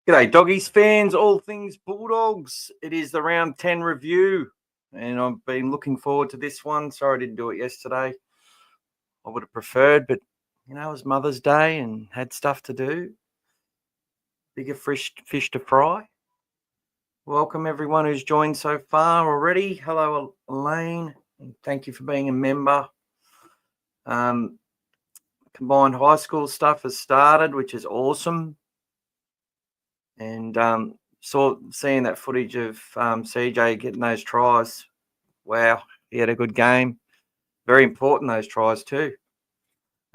G'day, Doggies fans, all things Bulldogs. It is the round 10 review, and I've been looking forward to this one. Sorry I didn't do it yesterday. I would have preferred, but it was Mother's Day and had stuff to do. Bigger fish to fry. Welcome everyone who's joined so far already. Hello, Elaine, and thank you for being a member. Combined high school stuff has started, which is awesome. And seeing that footage of CJ getting those tries, wow, he had a good game. Very important, those tries too.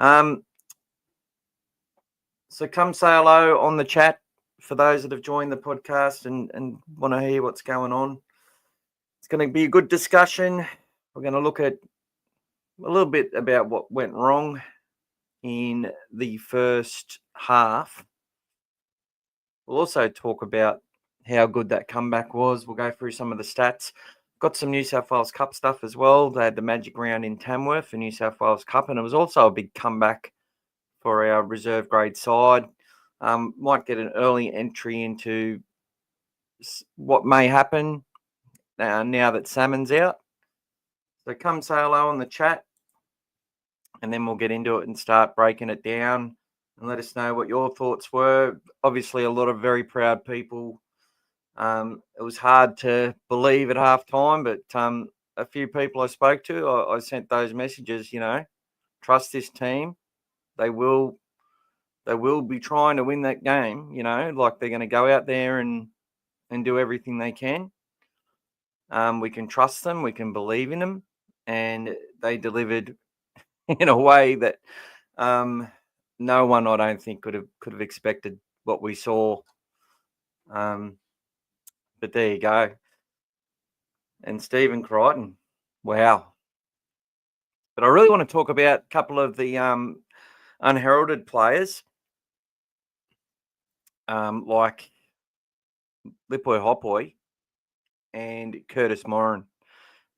So come say hello on the chat for those that have joined the podcast and want to hear what's going on. It's going to be a good discussion. We're going to look at a little bit about what went wrong in the first half. We'll also talk about how good that comeback was. We'll go through some of the stats. Got some New South Wales Cup stuff as well. They had the Magic Round in Tamworth for New South Wales Cup, and it was also a big comeback for our reserve grade side. Might get an early entry into what may happen now that Salmon's out. So come say hello on the chat, and then we'll get into it and start breaking it down and let us know what your thoughts were. Obviously, a lot of very proud people. It was hard to believe at halftime, but a few people I spoke to, I sent those messages, trust this team. They will be trying to win that game, like they're going to go out there and do everything they can. We can trust them. We can believe in them. And they delivered in a way that no one, I don't think, could have expected what we saw. But there you go. And Stephen Crichton, wow. But I really want to talk about a couple of the unheralded players, like Lipoi Hopoi and Curtis Moran.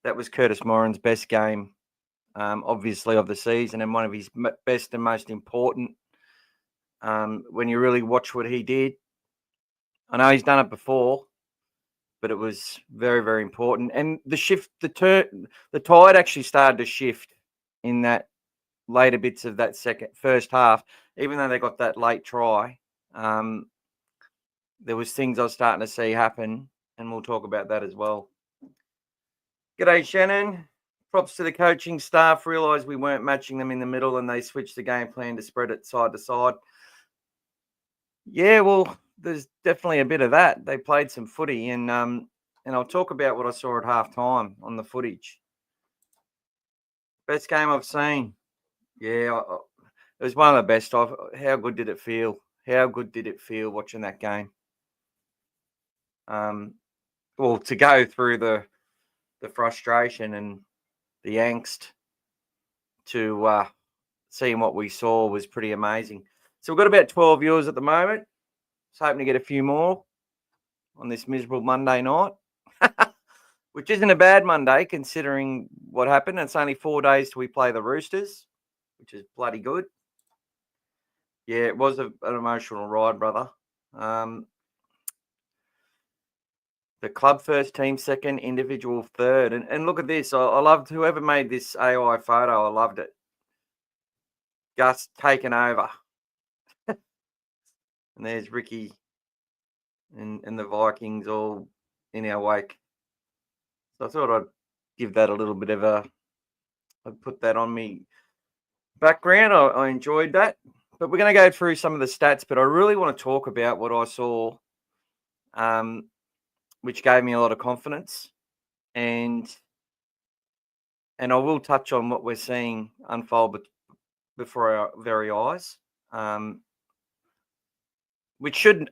That was Curtis Moran's best game, obviously, of the season, and one of his best and most important. When you really watch what he did, I know he's done it before, but it was very, very important. And the tide actually started to shift in that later bits of that first half. Even though they got that late try, there was things I was starting to see happen, and we'll talk about that as well. G'day, Shannon. Props to the coaching staff. Realised we weren't matching them in the middle, and they switched the game plan to spread it side to side. Yeah, well, there's definitely a bit of that. They played some footy, and I'll talk about what I saw at halftime on the footage. Best game I've seen. Yeah, it was one of the best. How good did it feel? How good did it feel watching that game? Well, to go through the frustration and the angst to seeing what we saw was pretty amazing. So we've got about 12 viewers at the moment. Just hoping to get a few more on this miserable Monday night, which isn't a bad Monday considering what happened. It's only 4 days till we play the Roosters, which is bloody good. Yeah, it was an emotional ride, brother. The club first, team second, individual third. And look at this. I loved whoever made this AI photo. I loved it. Gus taken over. And there's Ricky and the Vikings all in our wake. So I thought I'd give that a little bit of I'd put that on me background. I enjoyed that. But we're going to go through some of the stats, but I really want to talk about what I saw, which gave me a lot of confidence. And I will touch on what we're seeing unfold before our very eyes, which should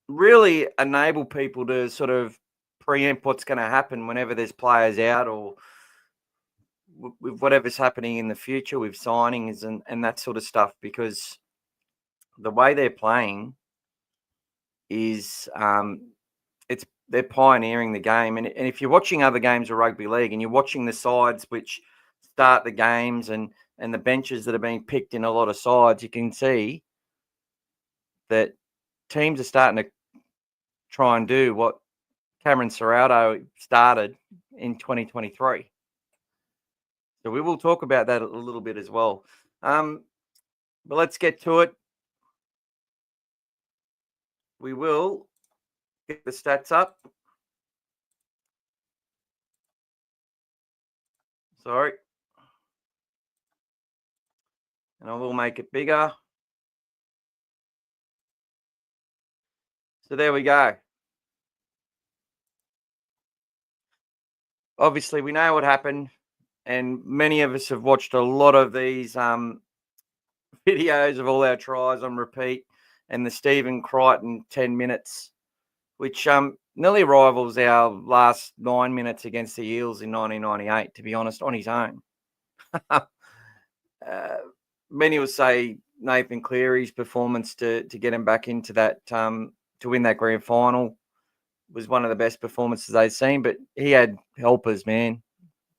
really enable people to sort of preempt what's going to happen whenever there's players out or with whatever's happening in the future with signings and that sort of stuff, because the way they're playing is they're pioneering the game. And if you're watching other games of rugby league and you're watching the sides which start the games and the benches that are being picked in a lot of sides, you can see that teams are starting to try and do what Cameron Serrato started in 2023. So we will talk about that a little bit as well. But let's get to it. We will get the stats up. Sorry. And I will make it bigger. So there we go. Obviously, we know what happened, and many of us have watched a lot of these videos of all our tries on repeat, and the Stephen Crichton 10 minutes, which nearly rivals our last 9 minutes against the Eels in 1998, to be honest, on his own. Many will say Nathan Cleary's performance to get him back into that, to win that grand final, was one of the best performances they've seen, but he had helpers, man.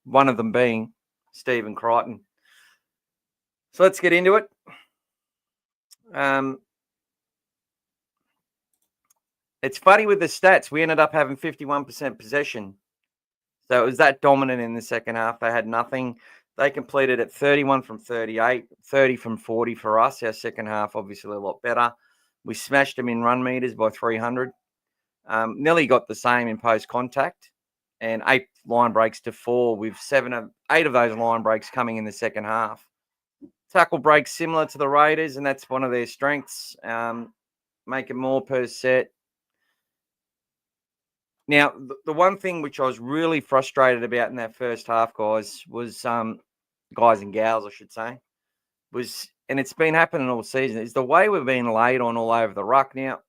One of them being Stephen Crichton. So let's get into it. It's funny with the stats. We ended up having 51% possession. So it was that dominant in the second half. They had nothing. They completed at 31 from 38, 30 from 40 for us. Our second half, obviously, a lot better. We smashed them in run meters by 300. Nearly got the same in post contact, and 8 line breaks to 4, with 8 of those line breaks coming in the second half. Tackle breaks similar to the Raiders, and that's one of their strengths. Make it more per set. Now, the one thing which I was really frustrated about in that first half, guys, was guys and gals, I should say, was, and it's been happening all season, is the way we've been laid on all over the ruck. Now,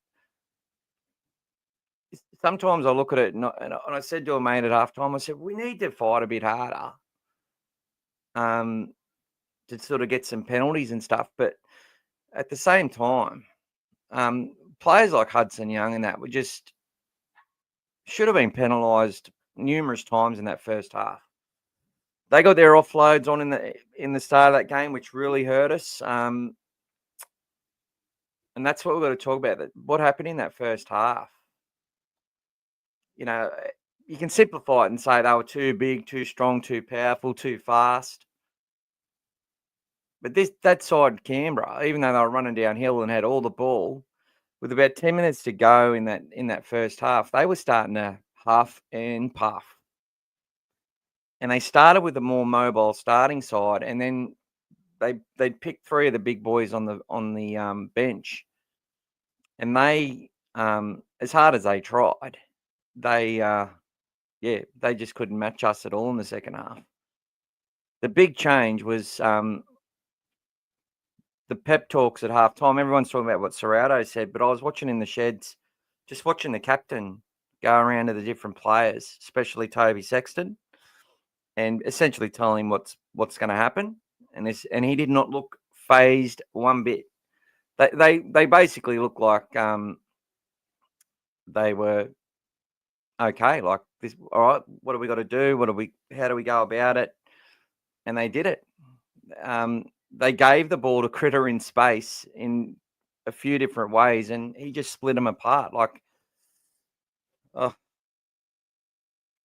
sometimes I look at it, and I said to a mate at halftime, I said, we need to fight a bit harder to sort of get some penalties and stuff. But at the same time, players like Hudson Young and that were just should have been penalised numerous times in that first half. They got their offloads on in the start of that game, which really hurt us. And that's what we've got to talk about. What happened in that first half? You know, you can simplify it and say they were too big, too strong, too powerful, too fast. But that side, Canberra, even though they were running downhill and had all the ball, with about 10 minutes to go in that first half, they were starting to huff and puff. And they started with a more mobile starting side, and then they'd picked 3 of the big boys on the bench, and they, as hard as they tried, they just couldn't match us at all in the second half. The big change was the pep talks at halftime. Everyone's talking about what Serrato said, but I was watching in the sheds, just watching the captain go around to the different players, especially Toby Sexton, and essentially telling him what's going to happen. And he did not look phased one bit. They basically look like they were okay, like this. All right, what do we got to do? How do we go about it? And they did it. They gave the ball to Critter in space in a few different ways, and he just split them apart.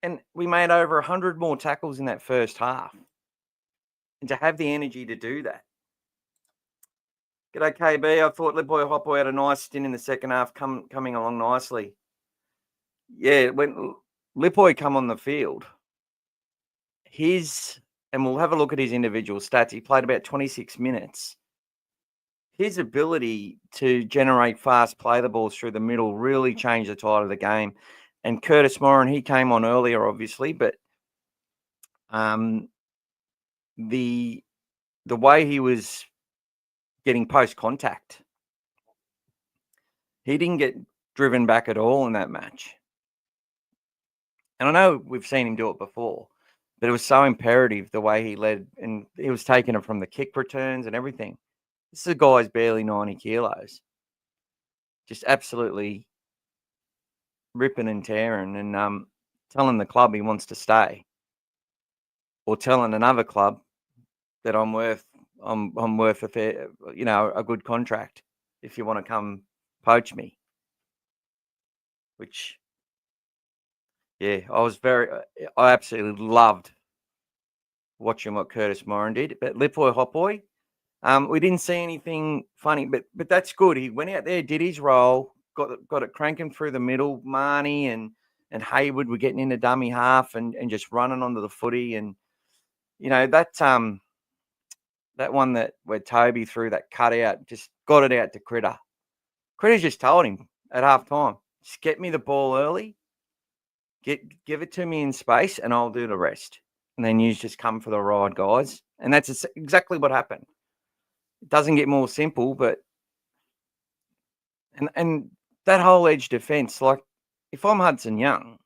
And we made over 100 more tackles in that first half. And to have the energy to do that. G'day, KB. I thought Lipoy Hoppo had a nice stint in the second half, coming along nicely. Yeah, when Lipoy come on the field, and we'll have a look at his individual stats. He played about 26 minutes. His ability to generate fast play the balls through the middle really changed the tide of the game. And Curtis Moran, he came on earlier, obviously, but the way he was getting post contact, he didn't get driven back at all in that match. And I know we've seen him do it before, but it was so imperative the way he led, and he was taking it from the kick returns and everything. This is a guy's barely 90 kilos. Just absolutely ripping and tearing, and telling the club he wants to stay, or telling another club that I'm worth a fair, a good contract if you want to come poach me. which, yeah, I absolutely loved watching what Curtis Moran did. But Lipoy Hopboy, we didn't see anything funny, but that's good. He went out there, did his role, got it cranking through the middle. Marnie and Hayward were getting into dummy half and just running onto the footy. And, that one where Toby threw that cutout, just got it out to Critter. Critter just told him at half time, just get me the ball early, give it to me in space, and I'll do the rest. And then you just come for the ride, guys. And that's exactly what happened. It doesn't get more simple, but and that whole edge defense, like if I'm Hudson Young,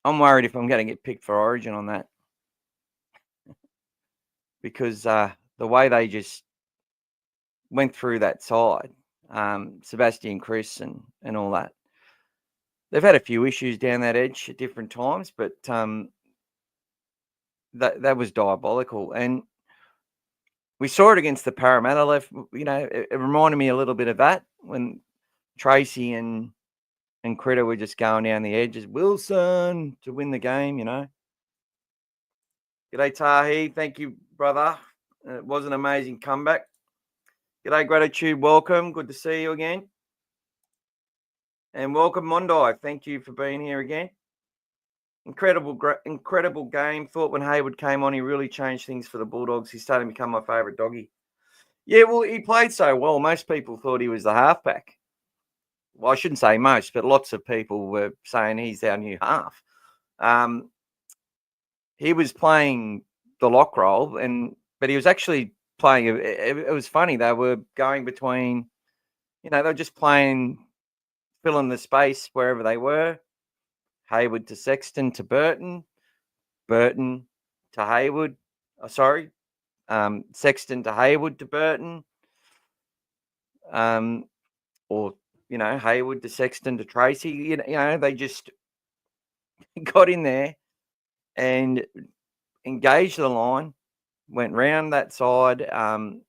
I'm worried if I'm going to get picked for Origin on that. Because the way they just went through that side, Sebastian Chris and all that, they've had a few issues down that edge at different times, but that was diabolical. And we saw it against the Parramatta left. It reminded me a little bit of that when Tracy and Critter were just going down the edges. Wilson to win the game, G'day, Tahi. Thank you, brother. It was an amazing comeback. G'day, Gratitude. Welcome. Good to see you again. And welcome, Mondi. Thank you for being here again. Incredible game. Thought when Hayward came on, he really changed things for the Bulldogs. He's starting to become my favourite doggy. Yeah, well, he played so well. Most people thought he was the halfback. Well, I shouldn't say most, but lots of people were saying he's our new half. He was playing the lock role, but he was actually playing. It was funny. They were going between, they were just playing, filling the space wherever they were. Hayward to Sexton to Burton to Hayward. Sexton to Hayward to Burton. Or Hayward to Sexton to Tracy. They just got in there and engaged the line, went round that side, and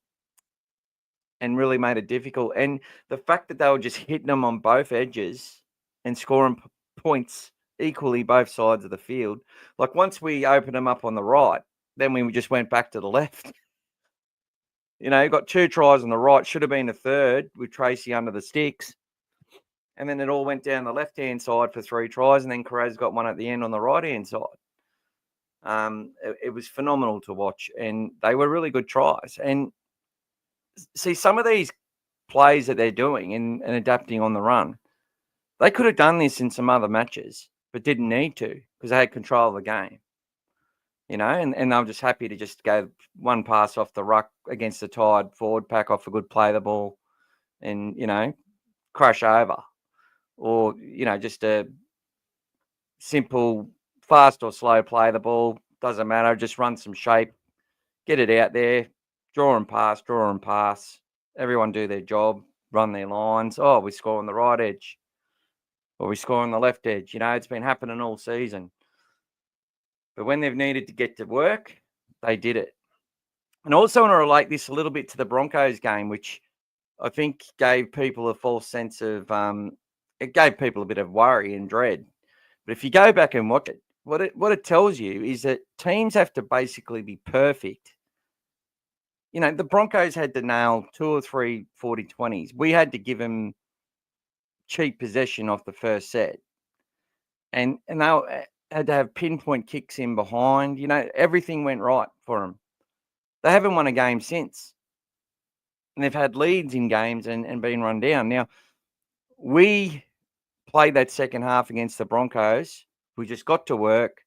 really made it difficult. And the fact that they were just hitting them on both edges and scoring points equally both sides of the field. Like once we opened them up on the right, then we just went back to the left. Got 2 tries on the right, should have been a third with Tracy under the sticks. And then it all went down the left-hand side for 3 tries, and then Carraz got one at the end on the right-hand side. It was phenomenal to watch, and they were really good tries. And see, some of these plays that they're doing and adapting on the run, they could have done this in some other matches, but didn't need to because they had control of the game. And they were just happy to just go one pass off the ruck against the tired forward pack off a good play the ball and, crash over. Or, just a simple fast or slow play the ball. Doesn't matter. Just run some shape. Get it out there. Draw and pass. Everyone do their job. Run their lines. Oh, we score on the right edge. Or we score on the left edge. It's been happening all season. But when they've needed to get to work, they did it. And also want to relate this a little bit to the Broncos game, which I think gave people a false sense of, it gave people a bit of worry and dread. But if you go back and watch it, what it tells you is that teams have to basically be perfect. The Broncos had to nail 2 or 3 40-20s. We had to give them cheap possession off the first set. And they had to have pinpoint kicks in behind. Everything went right for them. They haven't won a game since. And they've had leads in games and been run down. Now, we played that second half against the Broncos. We just got to work,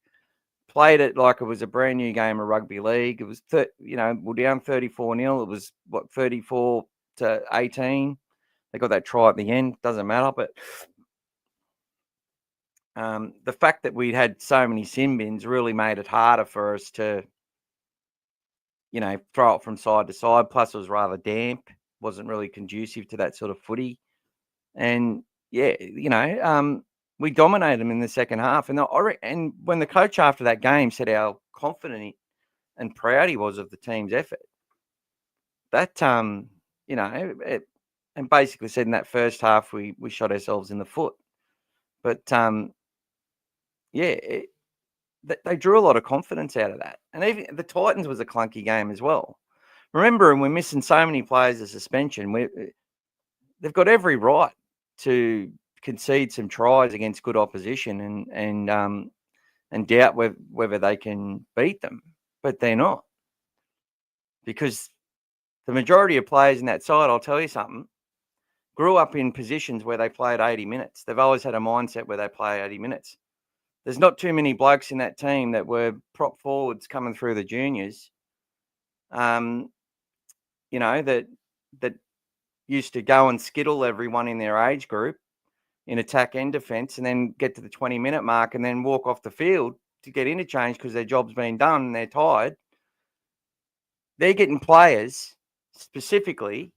played it like it was a brand new game of rugby league. It was, we're down 34-0. It was, 34-18. They got that try at the end. Doesn't matter. But the fact that we'd had so many sin bins really made it harder for us to, throw it from side to side. Plus, it was rather damp. Wasn't really conducive to that sort of footy. And, yeah, we dominated them in the second half. And when the coach after that game said how confident and proud he was of the team's effort, that, and basically said in that first half we shot ourselves in the foot. But they drew a lot of confidence out of that. And even the Titans was a clunky game as well. Remember, and we're missing so many players of suspension. They've got every right to concede some tries against good opposition and doubt whether they can beat them, but they're not, because the majority of players in that side, I'll tell you something, grew up in positions where they played 80 minutes. They've always had a mindset where they play 80 minutes. There's not too many blokes in that team that were prop forwards coming through the juniors, that used to go and skittle everyone in their age group in attack and defence, and then get to the 20-minute mark and then walk off the field to get interchange because their job's been done and they're tired. They're getting players specifically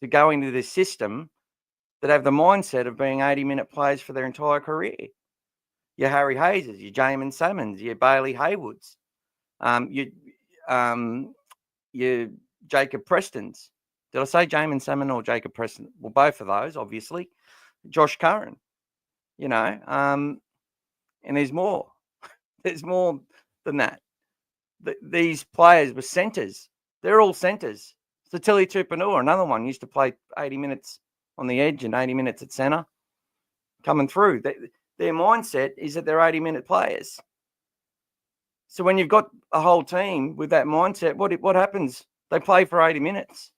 to go into this system that have the mindset of being 80-minute players for their entire career. Your Harry Hayeses, your Jamin Salmons, your Bailey Haywoods, your Jacob Prestons. Did I say Jamin Salmon or Jacob Preston? Well, both of those, obviously. Josh Curran, and there's more. There's more than that. These players were centres. They're all centres. Satili Tupanua, another one, used to play 80 minutes on the edge and 80 minutes at centre, coming through. Their mindset is that they're 80-minute players. So when you've got a whole team with that mindset, what happens? They play for 80 minutes.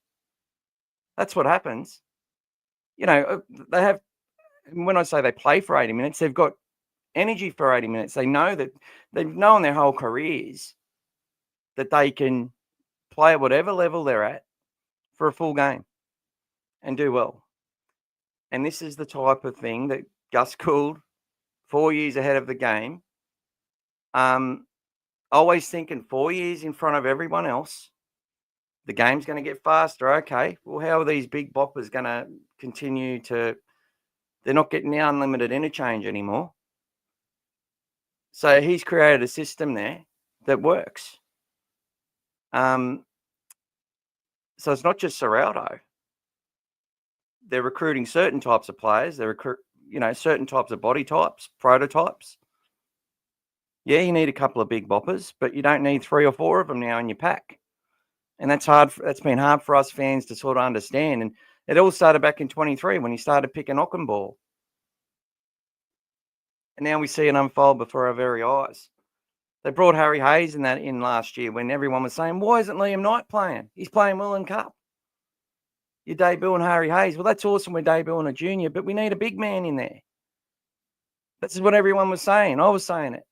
That's what happens. They have, when I say they play for 80 minutes, they've got energy for 80 minutes. They know that they've known their whole careers that they can play at whatever level they're at for a full game and do well. And this is the type of thing that Gus Gould, 4 years ahead of the game, always thinking 4 years in front of everyone else. The game's going to get faster. Okay, well, how are these big boppers going to continue to... They're not getting the unlimited interchange anymore. So he's created a system there that works. So it's not just Serraldo. They're recruiting certain types of players. They recruit, certain types of body types, prototypes. Yeah, you need a couple of big boppers, but you don't need 3 or 4 of them now in your pack. And that's hard. That's been hard for us fans to sort of understand. And it all started back in 23 when he started picking Ockenball. And now we see it unfold before our very eyes. They brought Harry Hayes in last year when everyone was saying, why isn't Liam Knight playing? He's playing well in Cup. You're debuting Harry Hayes. Well, that's awesome. We're debuting a junior, but we need a big man in there. That's what everyone was saying. I was saying it.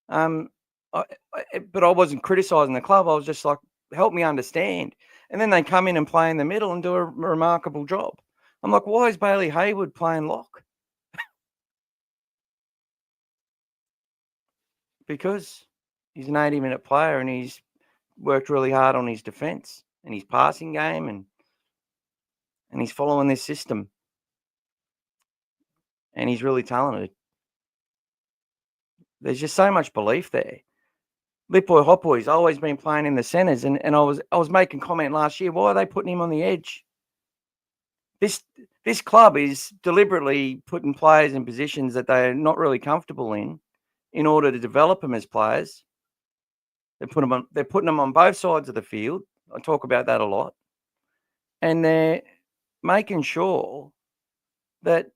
But I wasn't criticising the club. I was just like, help me understand. And then they come in and play in the middle and do a remarkable job. I'm like, why is Bailey Haywood playing lock? Because he's an 80-minute player and he's worked really hard on his defence and his passing game and he's following this system. And he's really talented. There's just so much belief there. Lipoy Hoppoy's always been playing in the centres, and I was making comment last year, why are they putting him on the edge? This club is deliberately putting players in positions that they're not really comfortable in order to develop them as players. They're putting them on both sides of the field. I talk about that a lot. And they're making sure that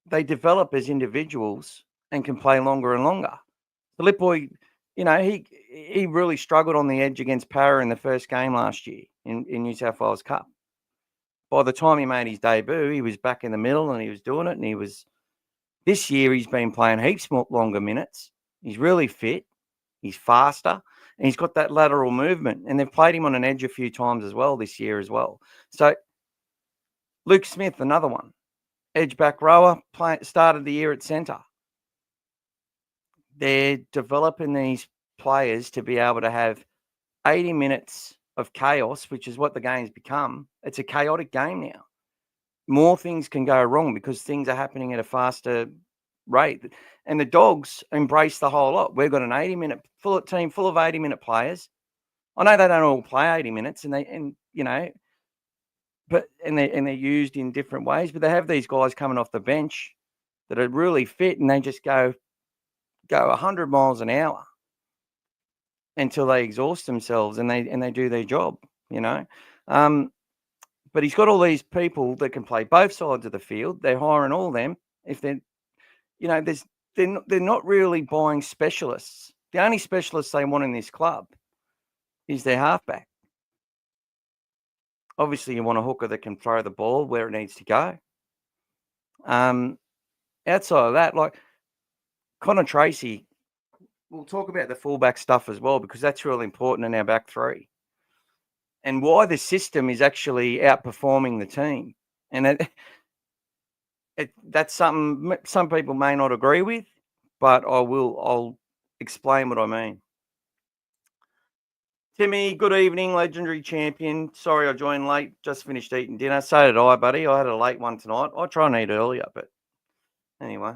they develop as individuals and can play longer and longer. So Lipoy, he really struggled on the edge against Para in the first game last year in New South Wales Cup. By the time he made his debut, he was back in the middle and he was doing it. And this year he's been playing heaps more longer minutes. He's really fit. He's faster. And he's got that lateral movement. And they've played him on an edge a few times as well this year as well. So Luke Smith, another one. Edge back rower, started the year at centre. They're developing these players to be able to have 80 minutes of chaos, which is what the game's become. It's a chaotic game now. More things can go wrong because things are happening at a faster rate. And the Dogs embrace the whole lot. We've got an 80-minute team full of 80-minute players. I know they don't all play 80 minutes, and and they're used in different ways. But they have these guys coming off the bench that are really fit, and they just go 100 miles an hour until they exhaust themselves, and they do their job, you know. But he's got all these people that can play both sides of the field. They're hiring all them. If they're, you know, they're not really buying specialists. The only specialists they want in this club is their halfback. Obviously, you want a hooker that can throw the ball where it needs to go. Outside of that, like Connor Tracy, we'll talk about the fullback stuff as well, because that's really important in our back three and why the system is actually outperforming the team. And that's something some people may not agree with, but I'll explain what I mean. Timmy, good evening, legendary champion. Sorry I joined late, just finished eating dinner. So did I, buddy. I had a late one tonight. I try and eat earlier, but anyway.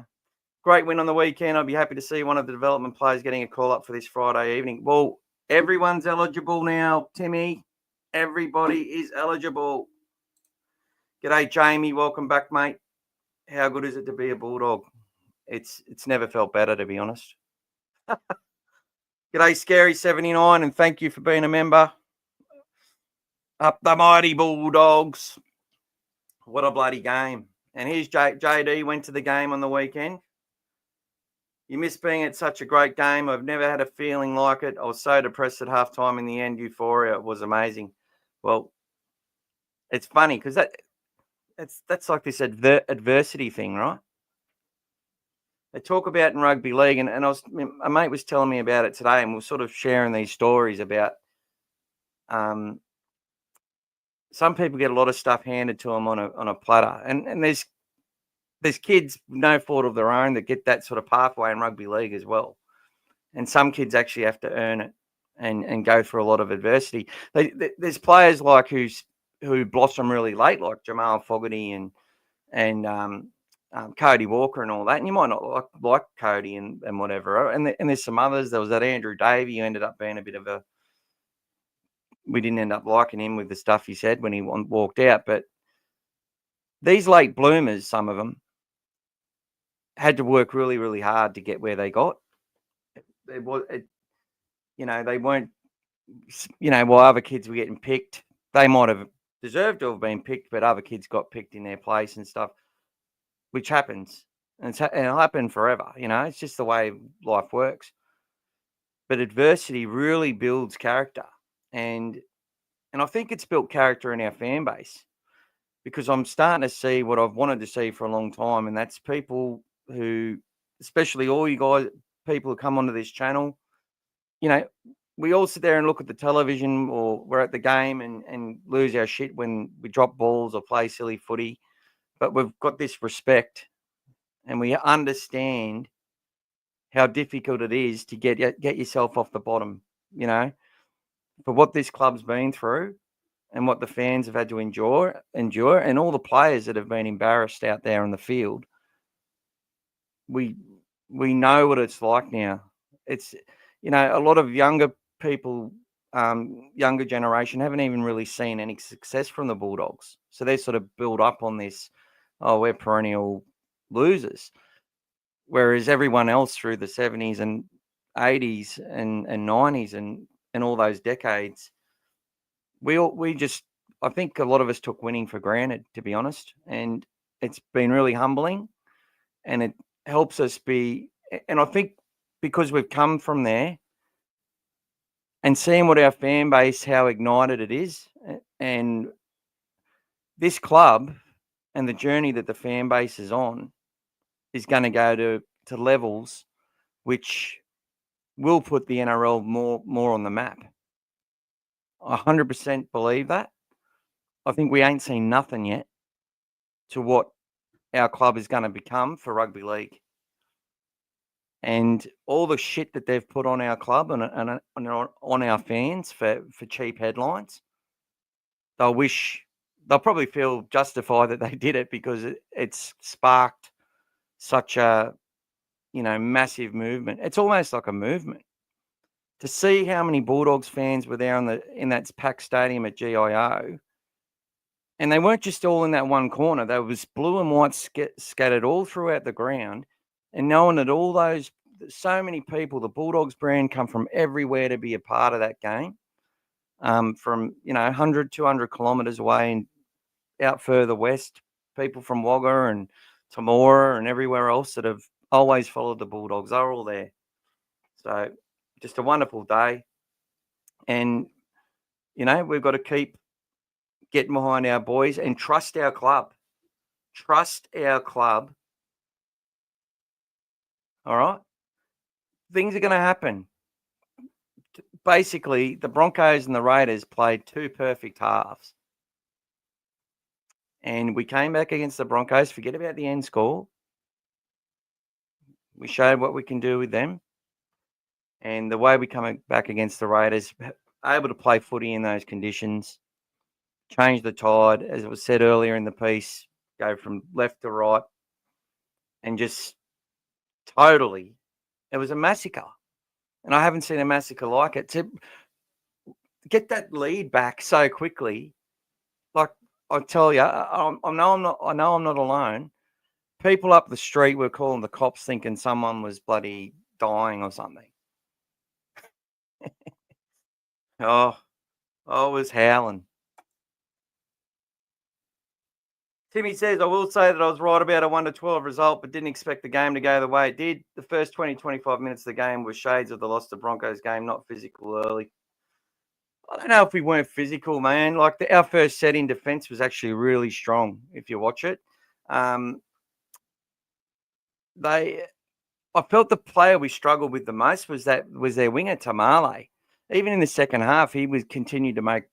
Great win on the weekend. I'd be happy to see one of the development players getting a call up for this Friday evening. Well, everyone's eligible now, Timmy. Everybody is eligible. G'day, Jamie. Welcome back, mate. How good is it to be a Bulldog? It's never felt better, to be honest. G'day, Scary79, and thank you for being a member. Up the mighty Bulldogs. What a bloody game. And here's JD, went to the game on the weekend. You miss being at such a great game. I've never had a feeling like it. I was so depressed at halftime. In the end, euphoria. It was amazing. Well, it's funny because that's like this adversity thing, right? They talk about in rugby league, and a mate was telling me about it today, and we're sort of sharing these stories about some people get a lot of stuff handed to them on a platter, and there's kids, no fault of their own, that get that sort of pathway in rugby league as well. And some kids actually have to earn it and go through a lot of adversity. There's players like who blossom really late, like Jamal Fogarty and Cody Walker and all that. And you might not like Cody and whatever. And there's some others. There was that Andrew Davey who ended up being a bit of a... We didn't end up liking him with the stuff he said when he walked out. But these late bloomers, some of them, had to work really, really hard to get where they got. They weren't, while other kids were getting picked, they might have deserved to have been picked, but other kids got picked in their place and stuff, which happens. And it'll happen forever, it's just the way life works. But adversity really builds character. And I think it's built character in our fan base, because I'm starting to see what I've wanted to see for a long time, and that's people who, especially all you guys, people who come onto this channel, we all sit there and look at the television, or we're at the game and lose our shit when we drop balls or play silly footy. But we've got this respect, and we understand how difficult it is to get yourself off the bottom, for what this club's been through and what the fans have had to endure, and all the players that have been embarrassed out there in the field. We know what it's like now. It's, a lot of younger people, younger generation, haven't even really seen any success from the Bulldogs. So they sort of build up on this, we're perennial losers. Whereas everyone else through the 70s and 80s and 90s and all those decades, I think a lot of us took winning for granted, to be honest. And it's been really humbling, and it helps us be, and I think because we've come from there and seeing what our fan base, how ignited it is, and this club and the journey that the fan base is on is going to go to levels which will put the NRL more on the map. I 100% believe that. I think we ain't seen nothing yet to what our club is going to become for rugby league. And all the shit that they've put on our club and on our fans for cheap headlines, they'll probably feel justified that they did it, because it's sparked such a, massive movement. It's almost like a movement. To see how many Bulldogs fans were there in that packed stadium at GIO, And they weren't just all in that one corner. There was blue and white scattered all throughout the ground. And knowing that all those, so many people, the Bulldogs brand come from everywhere to be a part of that game, from, 100, 200 kilometres away and out further west, people from Wagga and Temora and everywhere else that have always followed the Bulldogs. They're all there. So just a wonderful day. And, we've got to keep getting behind our boys and trust our club. Trust our club. All right? Things are going to happen. Basically, the Broncos and the Raiders played two perfect halves. And we came back against the Broncos. Forget about the end score. We showed what we can do with them. And the way we come back against the Raiders, able to play footy in those conditions, change the tide, as it was said earlier in the piece, go from left to right, and just totally, it was a massacre. And I haven't seen a massacre like it. To get that lead back so quickly, like I tell you, I know I'm not alone. People up the street were calling the cops, thinking someone was bloody dying or something. Oh, I was howling. Timmy says, I will say that I was right about a 1-12 result, but didn't expect the game to go the way it did. The first 20, 25 minutes of the game were shades of the loss to Broncos game, not physical early. I don't know if we weren't physical, man. Like our first set in defence was actually really strong, if you watch it. I felt the player we struggled with the most was their winger, Tamale. Even in the second half, he was continued to make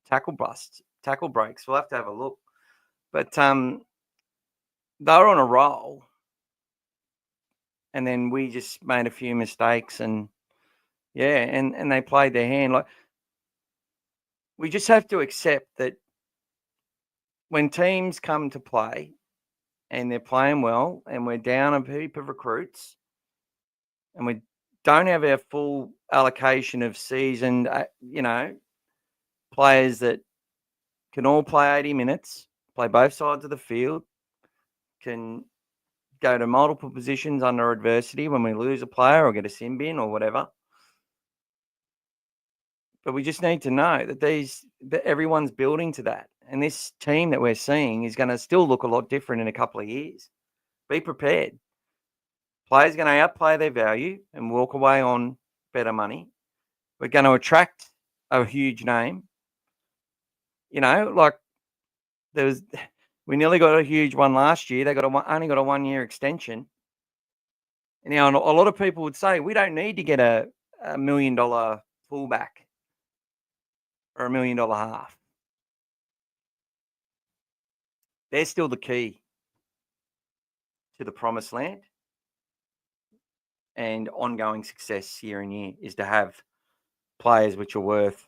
tackle breaks. We'll have to have a look. But they were on a roll. And then we just made a few mistakes and they played their hand. Like, we just have to accept that when teams come to play and they're playing well and we're down a heap of recruits and we don't have our full allocation of seasoned, players that can all play 80 minutes, play both sides of the field, can go to multiple positions under adversity when we lose a player or get a sin bin or whatever. But we just need to know that everyone's building to that. And this team that we're seeing is going to still look a lot different in a couple of years. Be prepared. Players are going to outplay their value and walk away on better money. We're going to attract a huge name. Like we nearly got a huge one last year. They only got a 1-year extension. And now a lot of people would say we don't need to get a $1 million fullback or $1 million half. They're still the key to the promised land and ongoing success year in year is to have players which are worth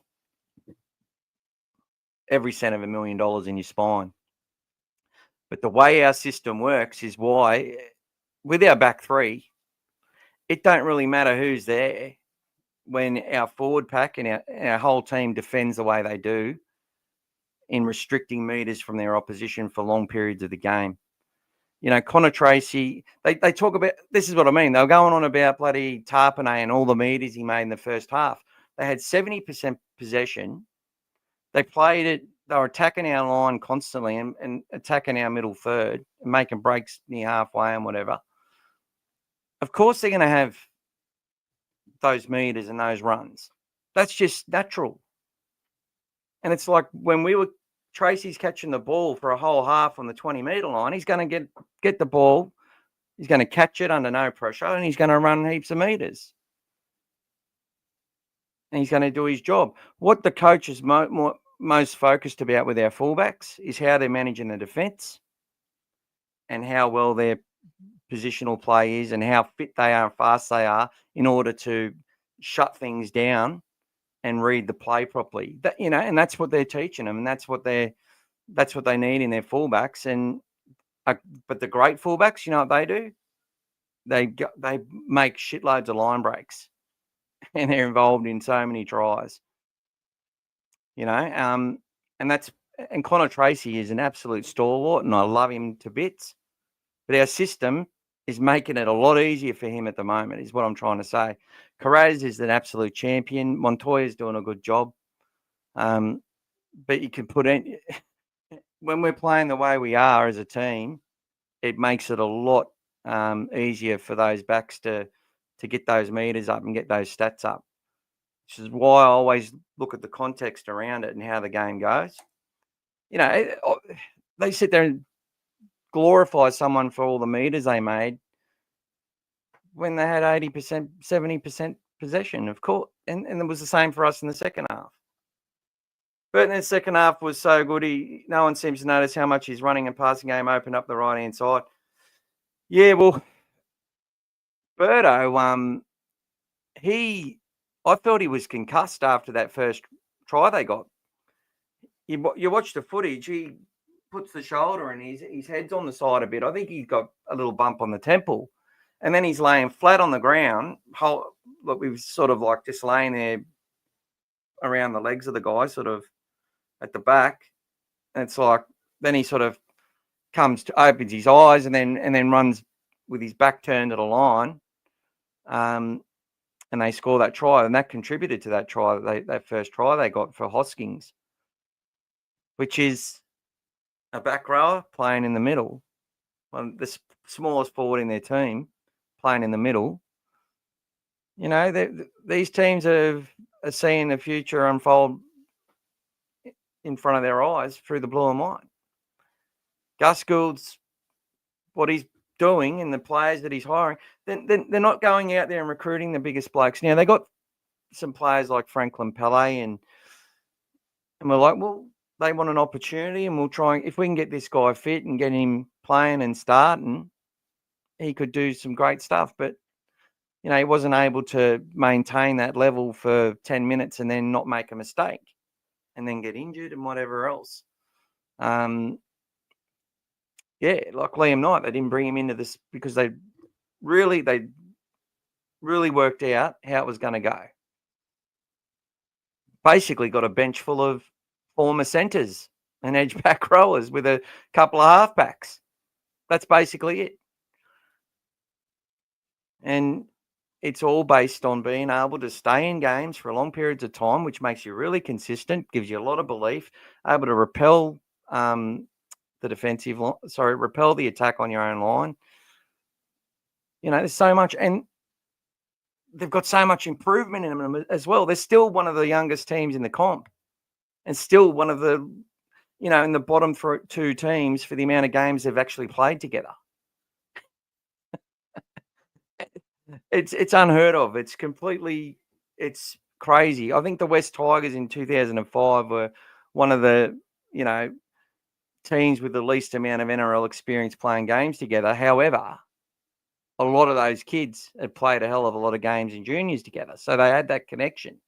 every cent of $1 million in your spine. But the way our system works is why, with our back three, it don't really matter who's there when our forward pack and our whole team defends the way they do in restricting meters from their opposition for long periods of the game. Connor Tracy, they talk about, this is what I mean, they were going on about bloody Tarpanay and all the meters he made in the first half. They had 70% possession. They played it, they were attacking our line constantly and attacking our middle third and making breaks near halfway and whatever. Of course they're going to have those meters and those runs. That's just natural. And it's like when Tracy's catching the ball for a whole half on the 20-meter line, he's going to get the ball, he's going to catch it under no pressure, and he's going to run heaps of meters. And he's going to do his job. What the coach is most focused about with our fullbacks is how they're managing the defence and how well their positional play is and how fit they are and fast they are in order to shut things down and read the play properly. And that's what they're teaching them, and that's what they need in their fullbacks. And but the great fullbacks, you know what they do? They make shitloads of line breaks, and they're involved in so many tries. And and Connor Tracy is an absolute stalwart, and I love him to bits. But our system is making it a lot easier for him at the moment, is what I'm trying to say. Carraz is an absolute champion. Montoya's doing a good job. But you can put in, when we're playing the way we are as a team, it makes it a lot easier for those backs to get those meters up and get those stats up, which is why I always look at the context around it and how the game goes. They sit there and glorify someone for all the meters they made when they had 80%, 70% possession, of course. And it was the same for us in the second half. But in the second half was so good, no one seems to notice how much his running and passing game opened up the right-hand side. Yeah, well, Birdo, I thought he was concussed after that first try they got. You watch the footage, he puts the shoulder and his head's on the side a bit. I think he's got a little bump on the temple. And then he's laying flat on the ground. Look, we've sort of like just laying there around the legs of the guy, sort of at the back. And it's like, then he sort of opens his eyes and then runs with his back turned to the line. And they score that try, and that contributed to that try, that first try they got for Hoskins, which is a back rower playing in the middle. Well, the smallest forward in their team playing in the middle. These teams are seeing the future unfold in front of their eyes through the blue and white. Gus Gould's, what he's doing and the players that he's hiring, then they're not going out there and recruiting the biggest blokes. Now, they got some players like Franklin Pele and we're like, well, they want an opportunity and we'll try. If we can get this guy fit and get him playing and starting, he could do some great stuff. But, he wasn't able to maintain that level for 10 minutes and then not make a mistake and then get injured and whatever else. Yeah, like Liam Knight, they didn't bring him into this because they really worked out how it was going to go. Basically got a bench full of former centres and edge back rowers with a couple of halfbacks. That's basically it. And it's all based on being able to stay in games for long periods of time, which makes you really consistent, gives you a lot of belief, able to repel repel the attack on your own line. There's so much, and they've got so much improvement in them as well. They're still one of the youngest teams in the comp and still one of the, in the bottom two teams for the amount of games they've actually played together. It's unheard of. It's crazy. I think the West Tigers in 2005 were one of the, teams with the least amount of NRL experience playing games together. However, a lot of those kids had played a hell of a lot of games in juniors together. So they had that connection.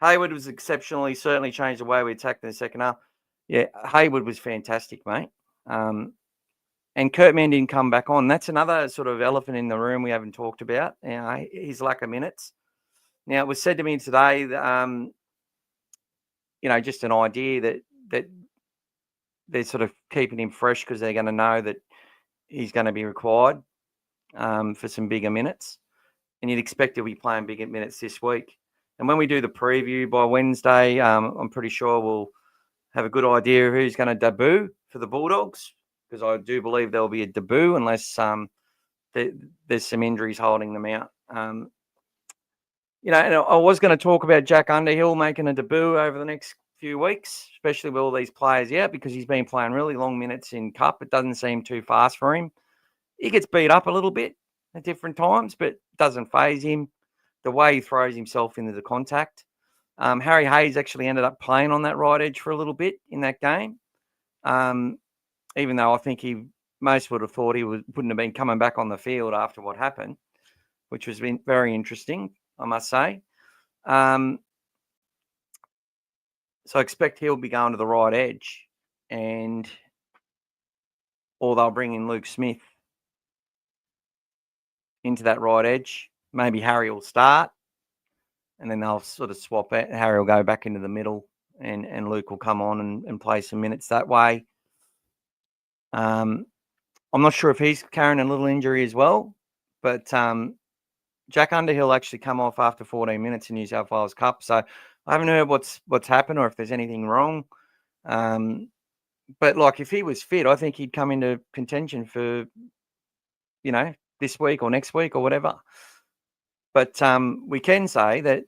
Hayward was exceptionally, certainly changed the way we attacked in the second half. Yeah, Hayward was fantastic, mate. And Kurt Mann didn't come back on. That's another sort of elephant in the room we haven't talked about. His lack of minutes. Now, it was said to me today that, just an idea that they're sort of keeping him fresh because they're going to know that he's going to be required for some bigger minutes. And you'd expect he'll be playing bigger minutes this week. And when we do the preview by Wednesday, I'm pretty sure we'll have a good idea of who's going to debut for the Bulldogs, because I do believe there'll be a debut unless there's some injuries holding them out. And I was going to talk about Jack Underhill making a debut over the next few weeks, especially with all these players out, because he's been playing really long minutes in Cup. It doesn't seem too fast for him. He gets beat up a little bit at different times, but it doesn't faze him. The way he throws himself into the contact. Harry Hayes actually ended up playing on that right edge for a little bit in that game. Even though I think most would have thought he wouldn't have been coming back on the field after what happened, which has been very interesting, I must say. So I expect he'll be going to the right edge, or they'll bring in Luke Smith into that right edge. Maybe Harry will start, and then they'll sort of swap it. Harry will go back into the middle and Luke will come on and play some minutes that way. I'm not sure if he's carrying a little injury as well, but Jack Underhill actually come off after 14 minutes in New South Wales Cup, so I haven't heard what's happened or if there's anything wrong. But like if he was fit, I think he'd come into contention for, this week or next week or whatever. But we can say that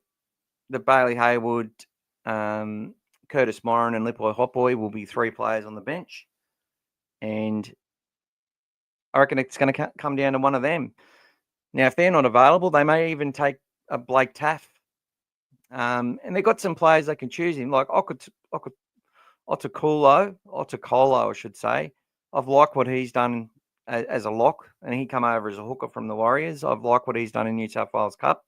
the Bailey Haywood, Curtis Moran and Lipoi Hotboy will be 3 players on the bench. And I reckon it's going to come down to one of them. Now, if they're not available, they may even take a Blake Taff. And they've got some players they can choose in, like Otakolo, I should say. I've liked what he's done as a lock, and he come over as a hooker from the Warriors. I've liked what he's done in New South Wales Cup.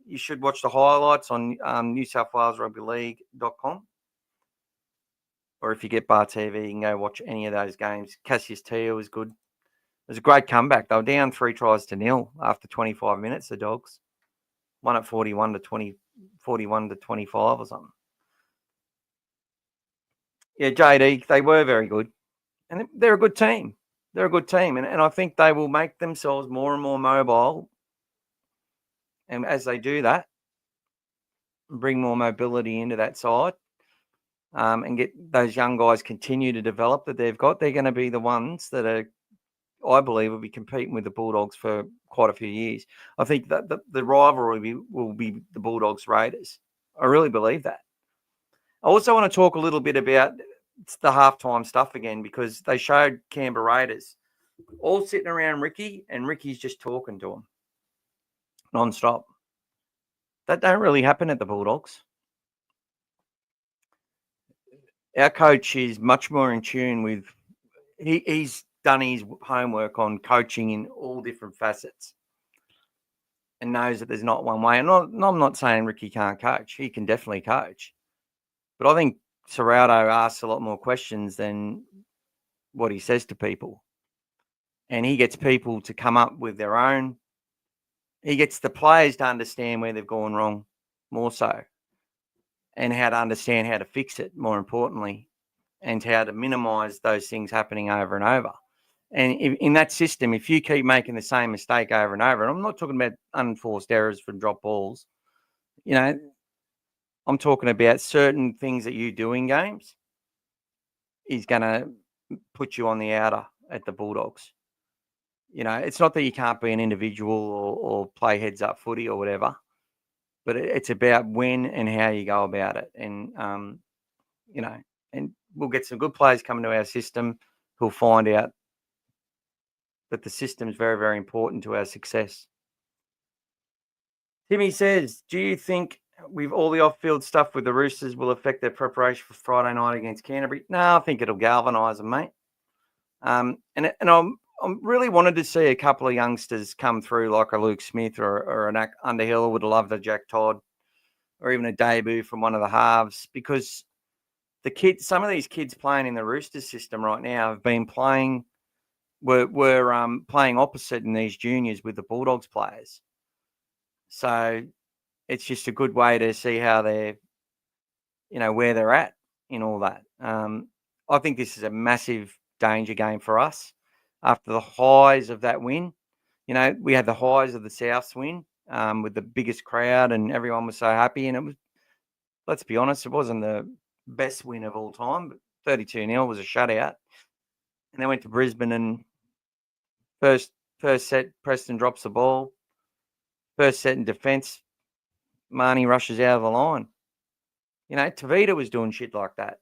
You should watch the highlights on NewSouthWalesRugbyLeague.com. Or if you get Bar TV, you can go watch any of those games. Cassius Tia was good. It was a great comeback. They were down 3-0 after 25 minutes, the Dogs. Won at 41-25 or something. Yeah, JD, they were very good. And they're a good team. They're a good team. And I think they will make themselves more and more mobile. And as they do that, bring more mobility into that side, and get those young guys continue to develop that they've got, they're going to be the ones that are, I believe, will be competing with the Bulldogs for quite a few years. I think that the rivalry will be the Bulldogs Raiders. I really believe that. I also want to talk a little bit about the halftime stuff again, because they showed Canberra Raiders all sitting around Ricky, and Ricky's just talking to them non-stop. That don't really happen at the Bulldogs. Our coach is much more in tune with, he's done his homework on coaching in all different facets and knows that there's not one way. And I'm not saying Ricky can't coach. He can definitely coach. But I think Serrato asks a lot more questions than what he says to people. And he gets people to come up with their own. He gets the players to understand where they've gone wrong more so, and how to understand how to fix it, more importantly, and how to minimise those things happening over and over. And in that system, if you keep making the same mistake over and over, and I'm not talking about unenforced errors from drop balls, I'm talking about certain things that you do in games is going to put you on the outer at the Bulldogs. It's not that you can't be an individual or play heads up footy or whatever, but it's about when and how you go about it. And, and we'll get some good players coming to our system who'll find out that the system is very, very important to our success. Timmy says, do you think with all the off-field stuff with the Roosters will affect their preparation for Friday night against Canterbury? No, I think it'll galvanise them, mate. And I'm really wanted to see a couple of youngsters come through, like a Luke Smith or an Underhill. I would have loved a Jack Todd, or even a debut from one of the halves, because some of these kids playing in the Roosters system right now have been playing, were playing opposite in these juniors with the Bulldogs players. So it's just a good way to see how they're, where they're at in all that. I think this is a massive danger game for us. After the highs of that win, we had the highs of the Souths win with the biggest crowd, and everyone was so happy. And it was, let's be honest, it wasn't the best win of all time, but 32-0 was a shutout. And they went to Brisbane, and first set, Preston drops the ball. First set in defence, Marnie rushes out of the line. Tavita was doing shit like that,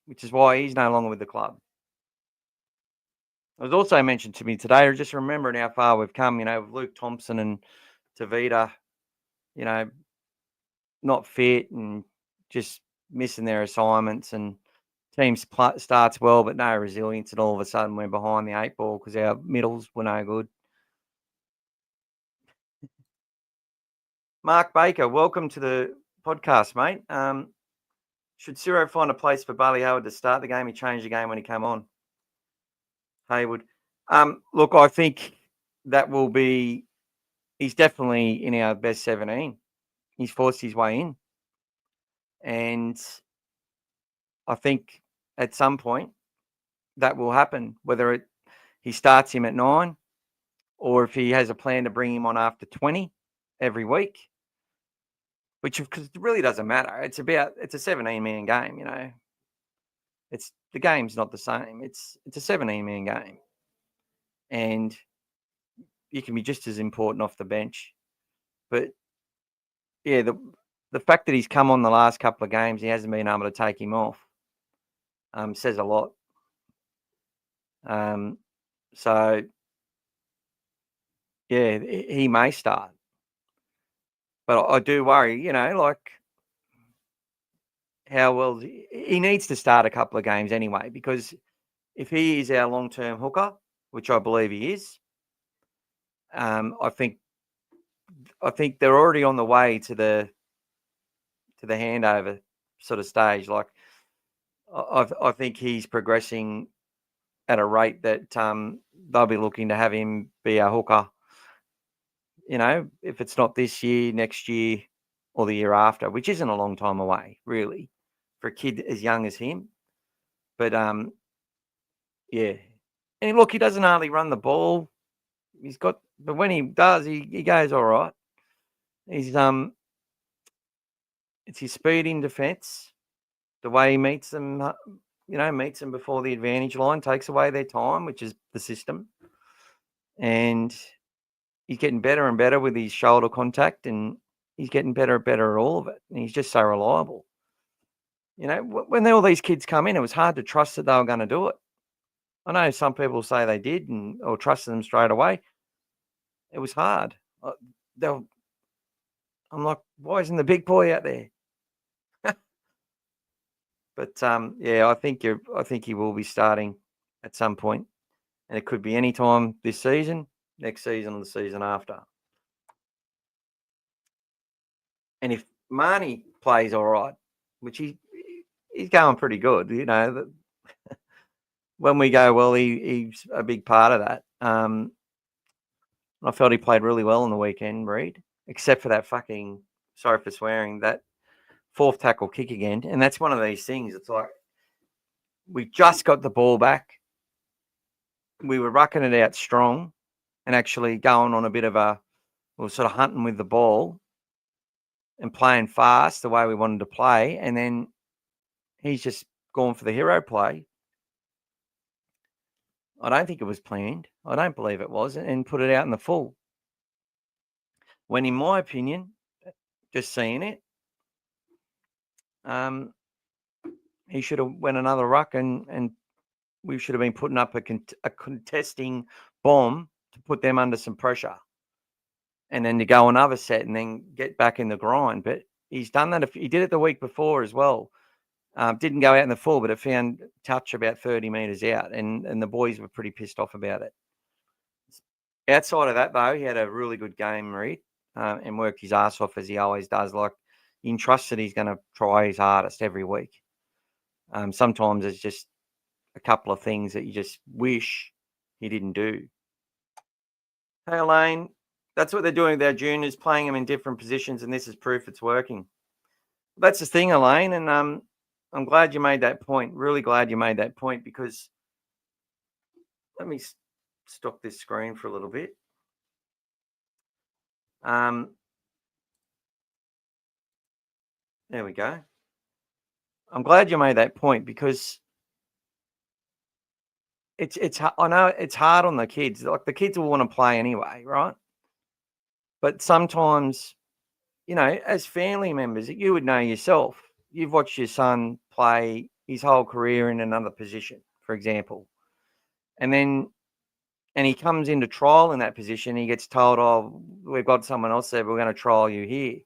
which is why he's no longer with the club. It was also mentioned to me today, just remembering how far we've come, with Luke Thompson and Tavita, not fit and just missing their assignments, and teams starts well, but no resilience, and all of a sudden we're behind the 8 ball because our middles were no good. Mark Baker, welcome to the podcast, mate. Should Ciro find a place for Bailey Howard to start the game? He changed the game when he came on. Haywood. Look, I think that will be, he's definitely in our best 17. He's forced his way in. And I think at some point that will happen, whether he starts him at 9 or if he has a plan to bring him on after 20 every week, which because it really doesn't matter. It's a 17-man game, the game's not the same. It's a 17-man game, and you can be just as important off the bench. But yeah, the fact that he's come on the last couple of games, he hasn't been able to take him off, says a lot. So yeah, he may start, but I do worry, like how well he needs to start a couple of games anyway, because if he is our long-term hooker, which I believe he is, I think they're already on the way to the handover sort of stage. Like I think he's progressing at a rate that they'll be looking to have him be a hooker. If it's not this year, next year, or the year after, which isn't a long time away, really, for a kid as young as him. But yeah, and look, he doesn't hardly run the ball. But when he does, he goes all right. He's it's his speed in defence, the way he meets them, meets them before the advantage line, takes away their time, which is the system, and he's getting better and better with his shoulder contact, and he's getting better and better at all of it. And he's just so reliable. When all these kids come in, it was hard to trust that they were going to do it. I know some people say they did or trusted them straight away. It was hard. I'm like, why isn't the big boy out there? But yeah, I think he will be starting at some point, and it could be any time this season, next season, or the season after. And if Marnie plays all right, which he's going pretty good, when we go well, he's a big part of that. I felt he played really well on the weekend, Reed, except for that fucking, sorry for swearing, that fourth tackle kick again. And that's one of these things. It's like we just got the ball back. We were rucking it out strong and actually going on a bit of we were sort of hunting with the ball and playing fast the way we wanted to play. And then he's just gone for the hero play. I don't think it was planned. I don't believe it was, and put it out in the full. When, in my opinion, just seeing it, he should have went another ruck, and we should have been putting up a contesting bomb to put them under some pressure, and then to go another set and then get back in the grind. But he's done that. He did it the week before as well. Didn't go out in the full, but it found touch about 30 metres out, and the boys were pretty pissed off about it. Outside of that, though, he had a really good game, Reed, and worked his ass off as he always does. Like, you can trust that he's going to try his hardest every week. Sometimes it's just a couple of things that you just wish he didn't do. Hey, Elaine, that's what they're doing with their juniors, playing them in different positions, and this is proof it's working. That's the thing, Elaine, and I'm glad you made that point. Really glad you made that point, because let me stop this screen for a little bit. There we go. I'm glad you made that point, because I know it's hard on the kids. Like, the kids will want to play anyway, right? But sometimes, as family members, you would know yourself. You've watched your son play his whole career in another position, for example, and he comes into trial in that position. He gets told, "Oh, we've got someone else there. We're going to trial you here,"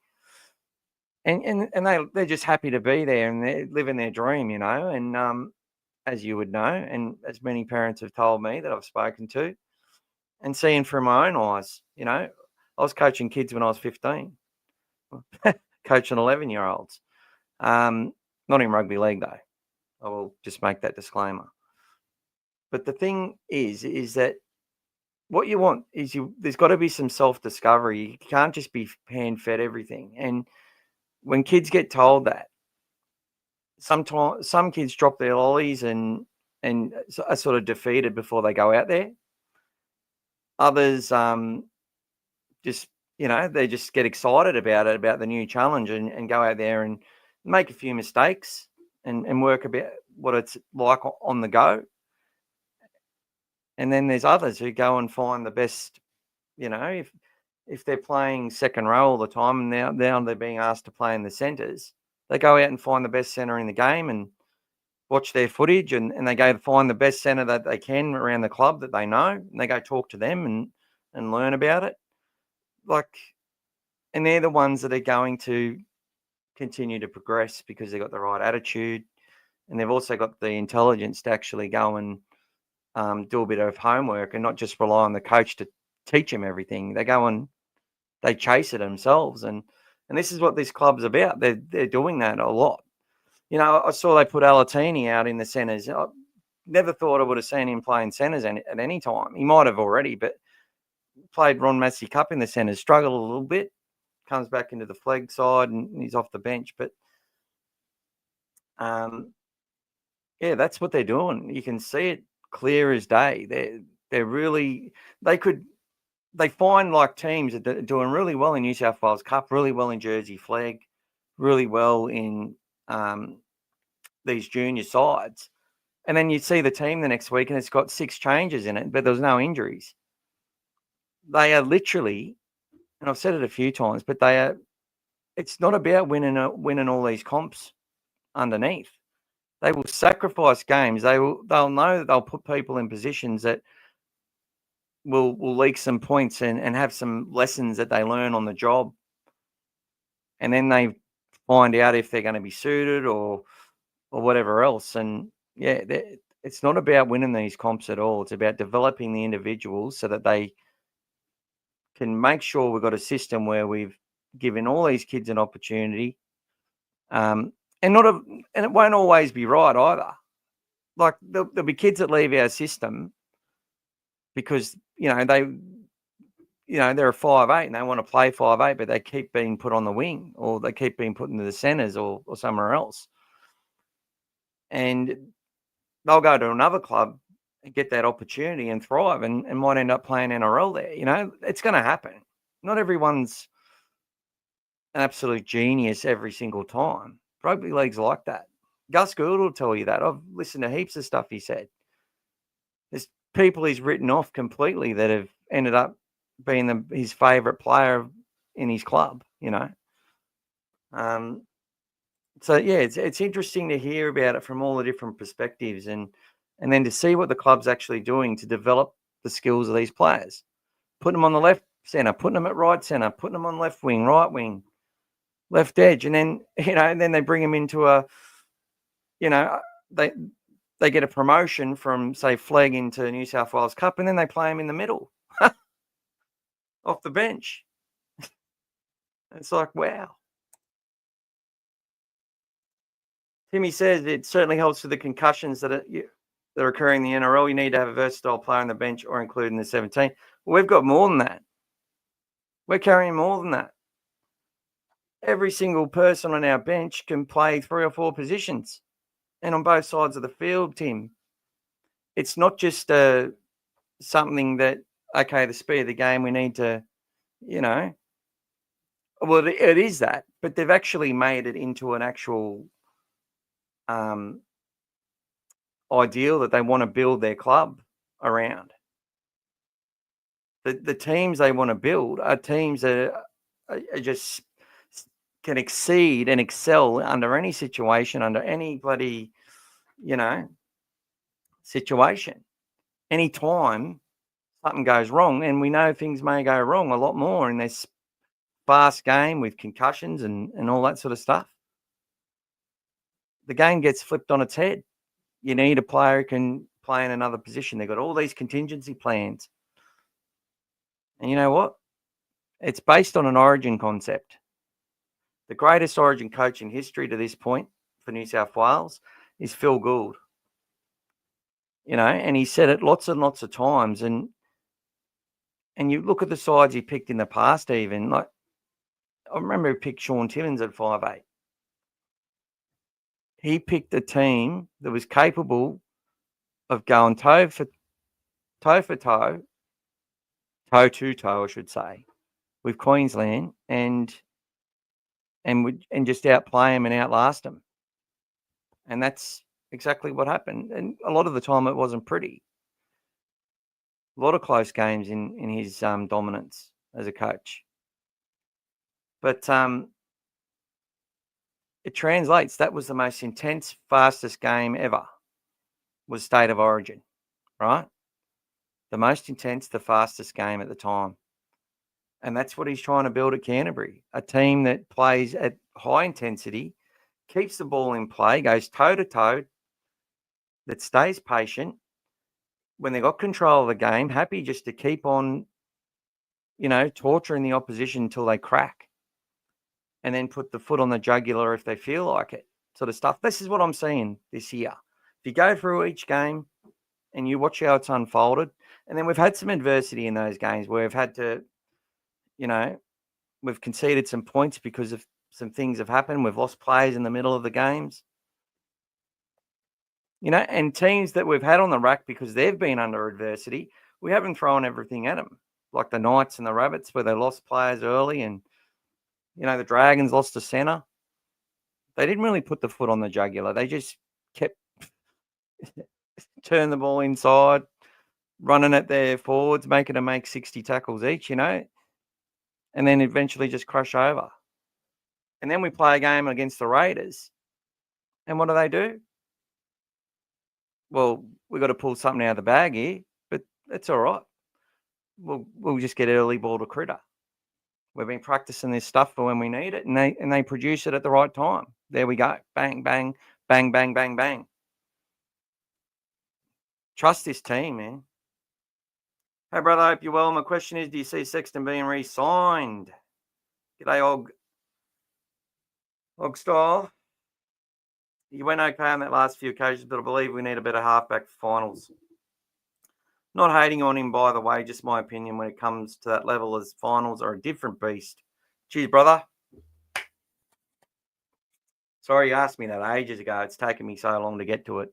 and they're just happy to be there, and they're living their dream, And as you would know, and as many parents have told me that I've spoken to, and seeing through my own eyes, I was coaching kids when I was 15, coaching 11-year-olds. Not in rugby league, though. I will just make that disclaimer. But the thing is that what you want is there's got to be some self-discovery. You can't just be hand-fed everything. And when kids get told that, sometimes some kids drop their lollies and are sort of defeated before they go out there. Others just, they just get excited about the new challenge and go out there and make a few mistakes and work about what it's like on the go. And then there's others who go and find the best, if they're playing second row all the time and now they're being asked to play in the centres, they go out and find the best centre in the game and watch their footage and they go find the best centre that they can around the club that they know, and they go talk to them and learn about it. And they're the ones that are going to continue to progress because they've got the right attitude and they've also got the intelligence to actually go and do a bit of homework and not just rely on the coach to teach them everything. They go and they chase it themselves. And this is what this club's about. They're doing that a lot. I saw they put Alatini out in the centres. I never thought I would have seen him playing centres at any time. He might have already, but played Ron Massey Cup in the centres, struggled a little bit, comes back into the flag side and he's off the bench. But yeah, that's what they're doing. You can see it clear as day. They're really, they find like teams that are doing really well in New South Wales Cup, really well in Jersey Flag, really well in these junior sides. And then you see the team the next week and it's got 6 changes in it, but there's no injuries. They are literally, and I've said it a few times, but it's not about winning all these comps underneath. They will sacrifice games. They'll know that they'll put people in positions that will leak some points and have some lessons that they learn on the job. And then they find out if they're going to be suited or whatever else. And yeah, it's not about winning these comps at all. It's about developing the individuals so that they can make sure we've got a system where we've given all these kids an opportunity. And it won't always be right either. Like there'll be kids that leave our system because they're a 5'8" and they want to play 5'8", but they keep being put on the wing or they keep being put into the centres or somewhere else. And they'll go to another club and get that opportunity and thrive and might end up playing NRL there. It's going to happen. Not everyone's an absolute genius every single time. Rugby league's like that. Gus Gould will tell you that. I've listened to heaps of stuff he said. There's people he's written off completely that have ended up being his favourite player in his club, So, yeah, it's interesting to hear about it from all the different perspectives and then to see what the club's actually doing to develop the skills of these players. Putting them on the left centre, putting them at right centre, putting them on left wing, right wing, left edge. And then, and then they bring them into they get a promotion from, say, flag into New South Wales Cup, and then they play them in the middle off the bench. It's like, wow. Timmy says it certainly helps with the concussions that are occurring in the NRL. You need to have a versatile player on the bench or include in the 17. Well, we've got more than that. We're carrying more than that. Every single person on our bench can play 3 or 4 positions and on both sides of the field, Tim. It's not just something that, okay, the speed of the game, we need to, well, it is that, but they've actually made it into an actual ideal that they want to build their club around. The teams they want to build are teams that are just can exceed and excel under any situation, under any bloody, situation. Anytime something goes wrong, and we know things may go wrong a lot more in this fast game with concussions and all that sort of stuff. The game gets flipped on its head. You need a player who can play in another position. They've got all these contingency plans. And you know what? It's based on an origin concept. The greatest origin coach in history to this point for New South Wales is Phil Gould. And he said it lots and lots of times. And you look at the sides he picked in the past even. Like, I remember he picked Sean Timmins at 5'8". he picked a team that was capable of going toe to toe, I should say, with Queensland and just outplay them and outlast them. And that's exactly what happened. And a lot of the time it wasn't pretty. A lot of close games in his dominance as a coach. But it translates. That was the most intense, fastest game ever, was State of Origin, right? The most intense, the fastest game at the time. And that's what he's trying to build at Canterbury, a team that plays at high intensity, keeps the ball in play, goes toe-to-toe, that stays patient. When they got control of the game, happy just to keep on, torturing the opposition until they crack. And then put the foot on the jugular if they feel like it, sort of stuff. This is what I'm seeing this year. If you go through each game and you watch how it's unfolded, and then we've had some adversity in those games where we've had to, we've conceded some points because of some things have happened. We've lost players in the middle of the games. And teams that we've had on the rack because they've been under adversity, we haven't thrown everything at them, like the Knights and the Rabbits where they lost players early and, the Dragons lost a centre. They didn't really put the foot on the jugular. They just kept turning the ball inside, running at their forwards, making them make 60 tackles each, and then eventually just crush over. And then we play a game against the Raiders. And what do? Well, we've got to pull something out of the bag here, but that's all right. We'll just get early ball to critter. We've been practicing this stuff for when we need it, and they produce it at the right time. There we go. Bang, bang, bang, bang, bang, bang. Trust this team, man. Hey, brother, hope you're well. My question is, do you see Sexton being re-signed? G'day, Og style. You went okay on that last few occasions, but I believe we need a better halfback for finals. Not hating on him, by the way, just my opinion when it comes to that level, as finals are a different beast. Cheers, brother. Sorry you asked me that ages ago. It's taken me so long to get to it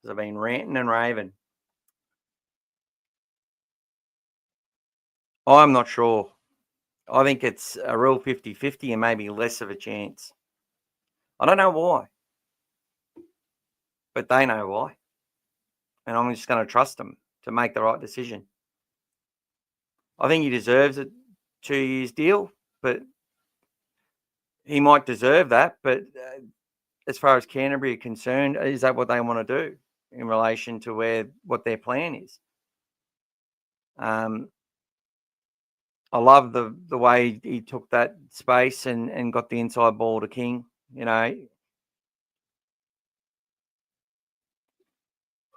because I've been ranting and raving. I'm not sure. I think it's a real 50-50 and maybe less of a chance. I don't know why, but they know why. And I'm just going to trust them to make the right decision. I think he deserves a 2 years deal, but he might deserve that. But as far as Canterbury are concerned, is that what they want to do in relation to what their plan is? I love the way he took that space and got the inside ball to King.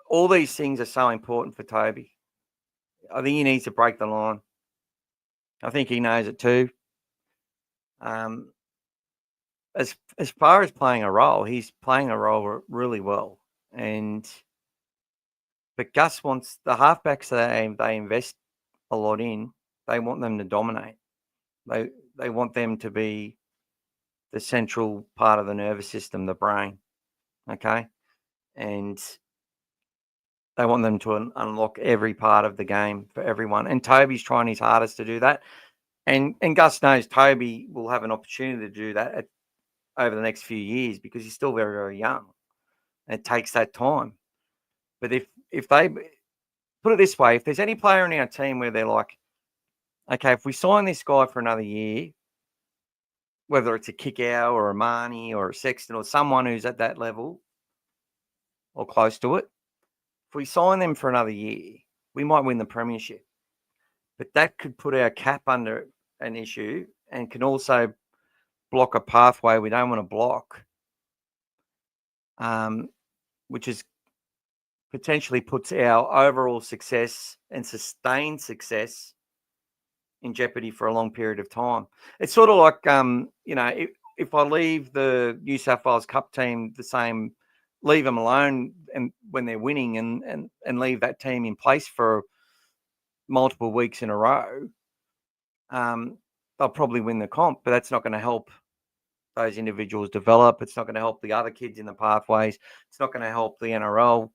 All these things are so important for Toby. I think he needs to break the line. I think he knows it too. As far as playing a role, he's playing a role really well. But Gus wants the halfbacks that they invest a lot in. They want them to dominate. They want them to be the central part of the nervous system, the brain. Okay, and they want them to unlock every part of the game for everyone. And Toby's trying his hardest to do that. And Gus knows Toby will have an opportunity to do that over the next few years because he's still very, very young. And it takes that time. But if they put it this way, if there's any player in our team where they're like, okay, if we sign this guy for another year, whether it's a Kick-Out or a Marnie or a Sexton or someone who's at that level or close to it, if we sign them for another year, we might win the premiership. But that could put our cap under an issue and can also block a pathway we don't want to block, which is potentially puts our overall success and sustained success in jeopardy for a long period of time. It's sort of like, if I leave the New South Wales Cup team the same, leave them alone and when they're winning and leave that team in place for multiple weeks in a row, they'll probably win the comp, but that's not going to help those individuals develop. It's not going to help the other kids in the pathways. It's not going to help the NRL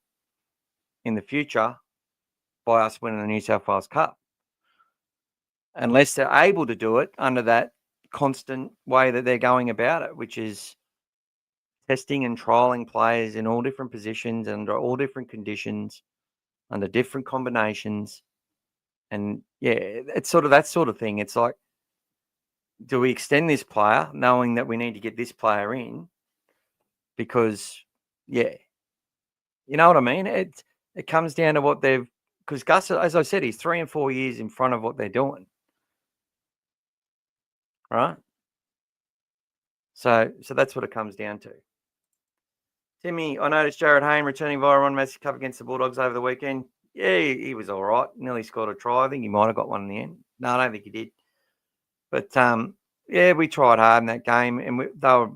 in the future by us winning the New South Wales Cup, unless they're able to do it under that constant way that they're going about it, which is testing and trialing players in all different positions, under all different conditions, under different combinations. And yeah, it's sort of that sort of thing. It's like, do we extend this player knowing that we need to get this player in? Because, yeah, you know what I mean? It comes down to what they've, because Gus, as I said, he's 3 and 4 years in front of what they're doing. Right? So that's what it comes down to. Timmy, I noticed Jared Hayne returning via Ron Massey Cup against the Bulldogs over the weekend. Yeah, he was all right. Nearly scored a try. I think he might have got one in the end. No, I don't think he did. But, yeah, we tried hard in that game, and they were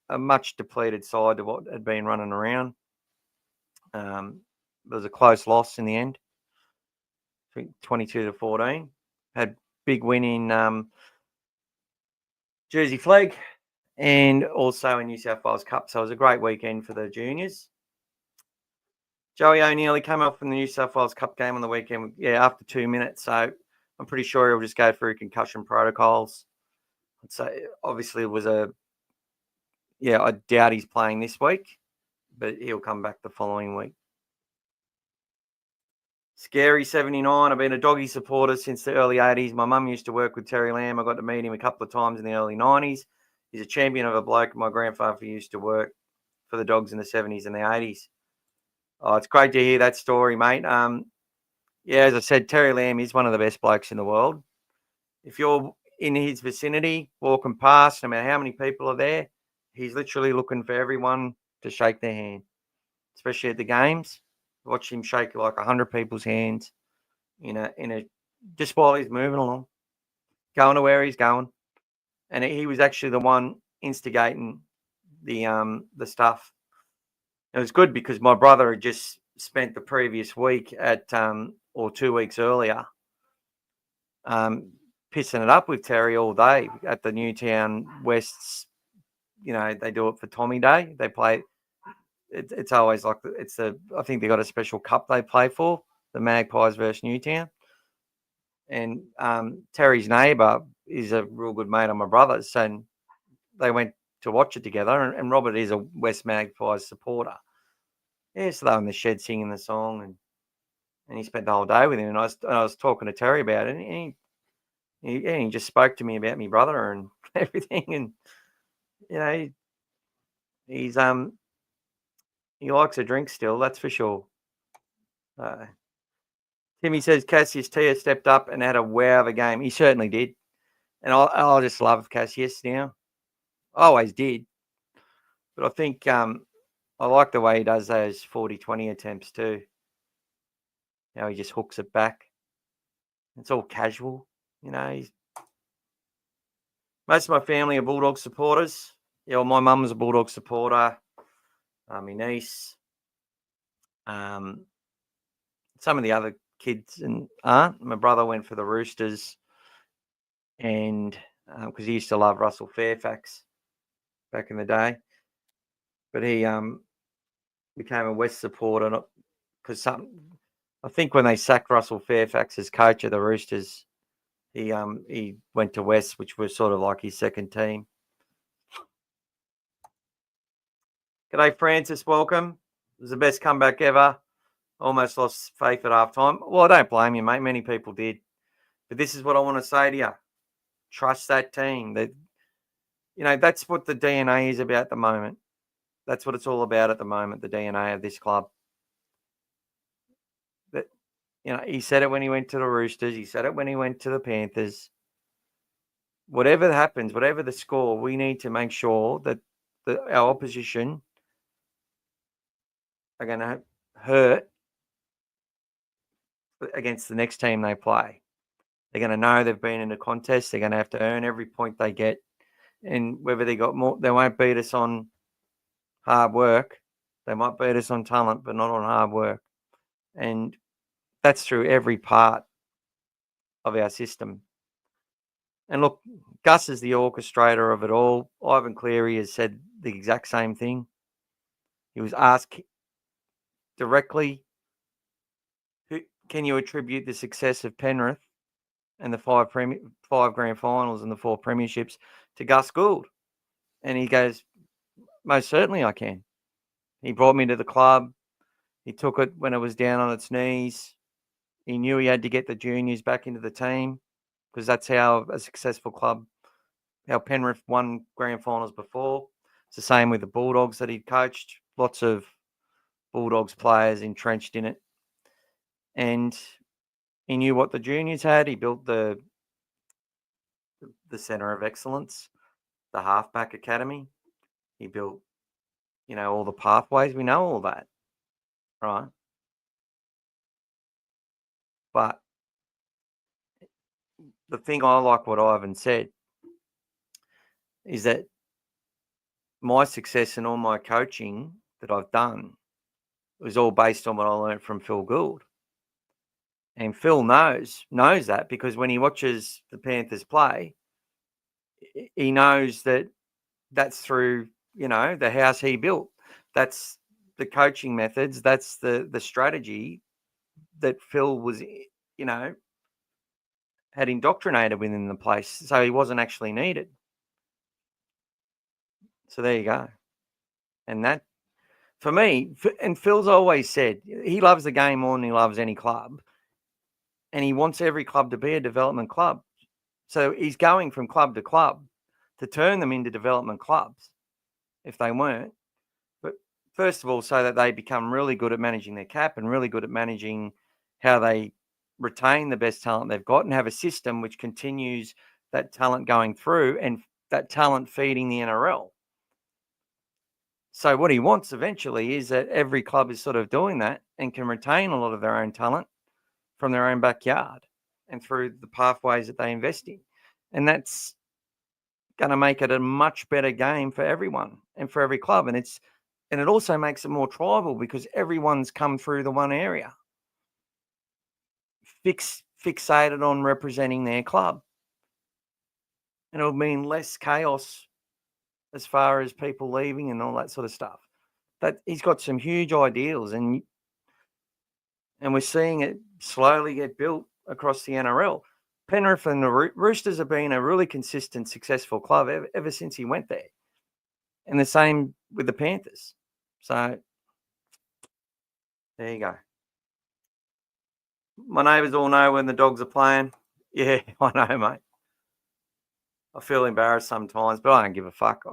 a much depleted side to what had been running around. It was a close loss in the end, 22-14. Had big win in Jersey Flag and also in New South Wales Cup. So it was a great weekend for the juniors. Joey O'Neill, he came up from the New South Wales Cup game on the weekend, after 2 minutes. So I'm pretty sure he'll just go through concussion protocols. So obviously it was I doubt he's playing this week, but he'll come back the following week. Scary 79. I've been a doggy supporter since the early 80s. My mum used to work with Terry Lamb. I got to meet him a couple of times in the early 90s. He's a champion of a bloke. My grandfather used to work for the Dogs in the 70s and the 80s. Oh, it's great to hear that story, mate. As I said, Terry Lamb is one of the best blokes in the world. If you're in his vicinity, walking past, no matter how many people are there, he's literally looking for everyone to shake their hand, especially at the games. Watch him shake like 100 people's hands just while he's moving along, going to where he's going. And he was actually the one instigating the stuff. It was good because my brother had just spent the previous week or 2 weeks earlier, pissing it up with Terry all day at the Newtown Wests. They do it for Tommy Day. They play. It's always like I think they got a special cup they play for, the Magpies versus Newtown. And Terry's neighbour is a real good mate of my brother's, and they went to watch it together. And Robert is a West Magpies supporter. Yeah, so they were in the shed singing the song, and he spent the whole day with him. And I was talking to Terry about it, and he just spoke to me about my brother and everything. And he's he likes a drink still, that's for sure. Timmy says Cassius Tia stepped up and had a wow of a game. He certainly did. And I just love Cassius now. I always did. But I think I like the way he does those 40-20 attempts too. How he just hooks it back. It's all casual. Most of my family are Bulldog supporters. My mum was a Bulldog supporter. My niece. Some of the other kids and aunt. My brother went for the Roosters, and because he used to love Russell Fairfax back in the day, but he became a West supporter because I think when they sacked Russell Fairfax as coach of the Roosters, he went to West, which was sort of like his second team. G'day, Francis. Welcome. It was the best comeback ever. Almost lost faith at halftime. Well, I don't blame you, mate. Many people did. But this is what I want to say to you. Trust that team. That's what the DNA is about at the moment. That's what it's all about at the moment, the DNA of this club. He said it when he went to the Roosters. He said it when he went to the Panthers. Whatever happens, whatever the score, we need to make sure that our opposition are going to hurt against the next team they play. They're going to know they've been in a contest. They're going to have to earn every point they get. And whether they got more, they won't beat us on hard work. They might beat us on talent, but not on hard work. And that's through every part of our system. And look, Gus is the orchestrator of it all. Ivan Cleary has said the exact same thing. He was asked directly, can you attribute the success of Penrith and the five grand finals and the 4 premierships to Gus Gould? And he goes, most certainly I can. He brought me to the club. He took it when it was down on its knees. He knew he had to get the juniors back into the team because that's how a successful club, how Penrith won grand finals before. It's the same with the Bulldogs that he coached. Lots of Bulldogs players entrenched in it. And he knew what the juniors had. He built the centre of excellence, the halfback academy. He built, all the pathways. We know all that, right? But the thing I like what Ivan said is that my success and all my coaching that I've done was all based on what I learned from Phil Gould. And Phil knows that because when he watches the Panthers play, he knows that that's through, the house he built. That's the coaching methods. That's the strategy that Phil was, had indoctrinated within the place. So he wasn't actually needed. So there you go. And that, for me, and Phil's always said he loves the game more than he loves any club. And he wants every club to be a development club. So he's going from club to club to turn them into development clubs if they weren't. But first of all, so that they become really good at managing their cap and really good at managing how they retain the best talent they've got and have a system which continues that talent going through and that talent feeding the NRL. So what he wants eventually is that every club is sort of doing that and can retain a lot of their own talent from their own backyard and through the pathways that they invest in. And that's going to make it a much better game for everyone and for every club. And it also makes it more tribal because everyone's come through the one area, fixated on representing their club. And it'll mean less chaos as far as people leaving and all that sort of stuff. But he's got some huge ideals and we're seeing it slowly get built across the NRL. Penrith and the Roosters have been a really consistent, successful club ever since he went there. And the same with the Panthers. So there you go. My neighbours all know when the Dogs are playing. Yeah, I know, mate. I feel embarrassed sometimes, but I don't give a fuck.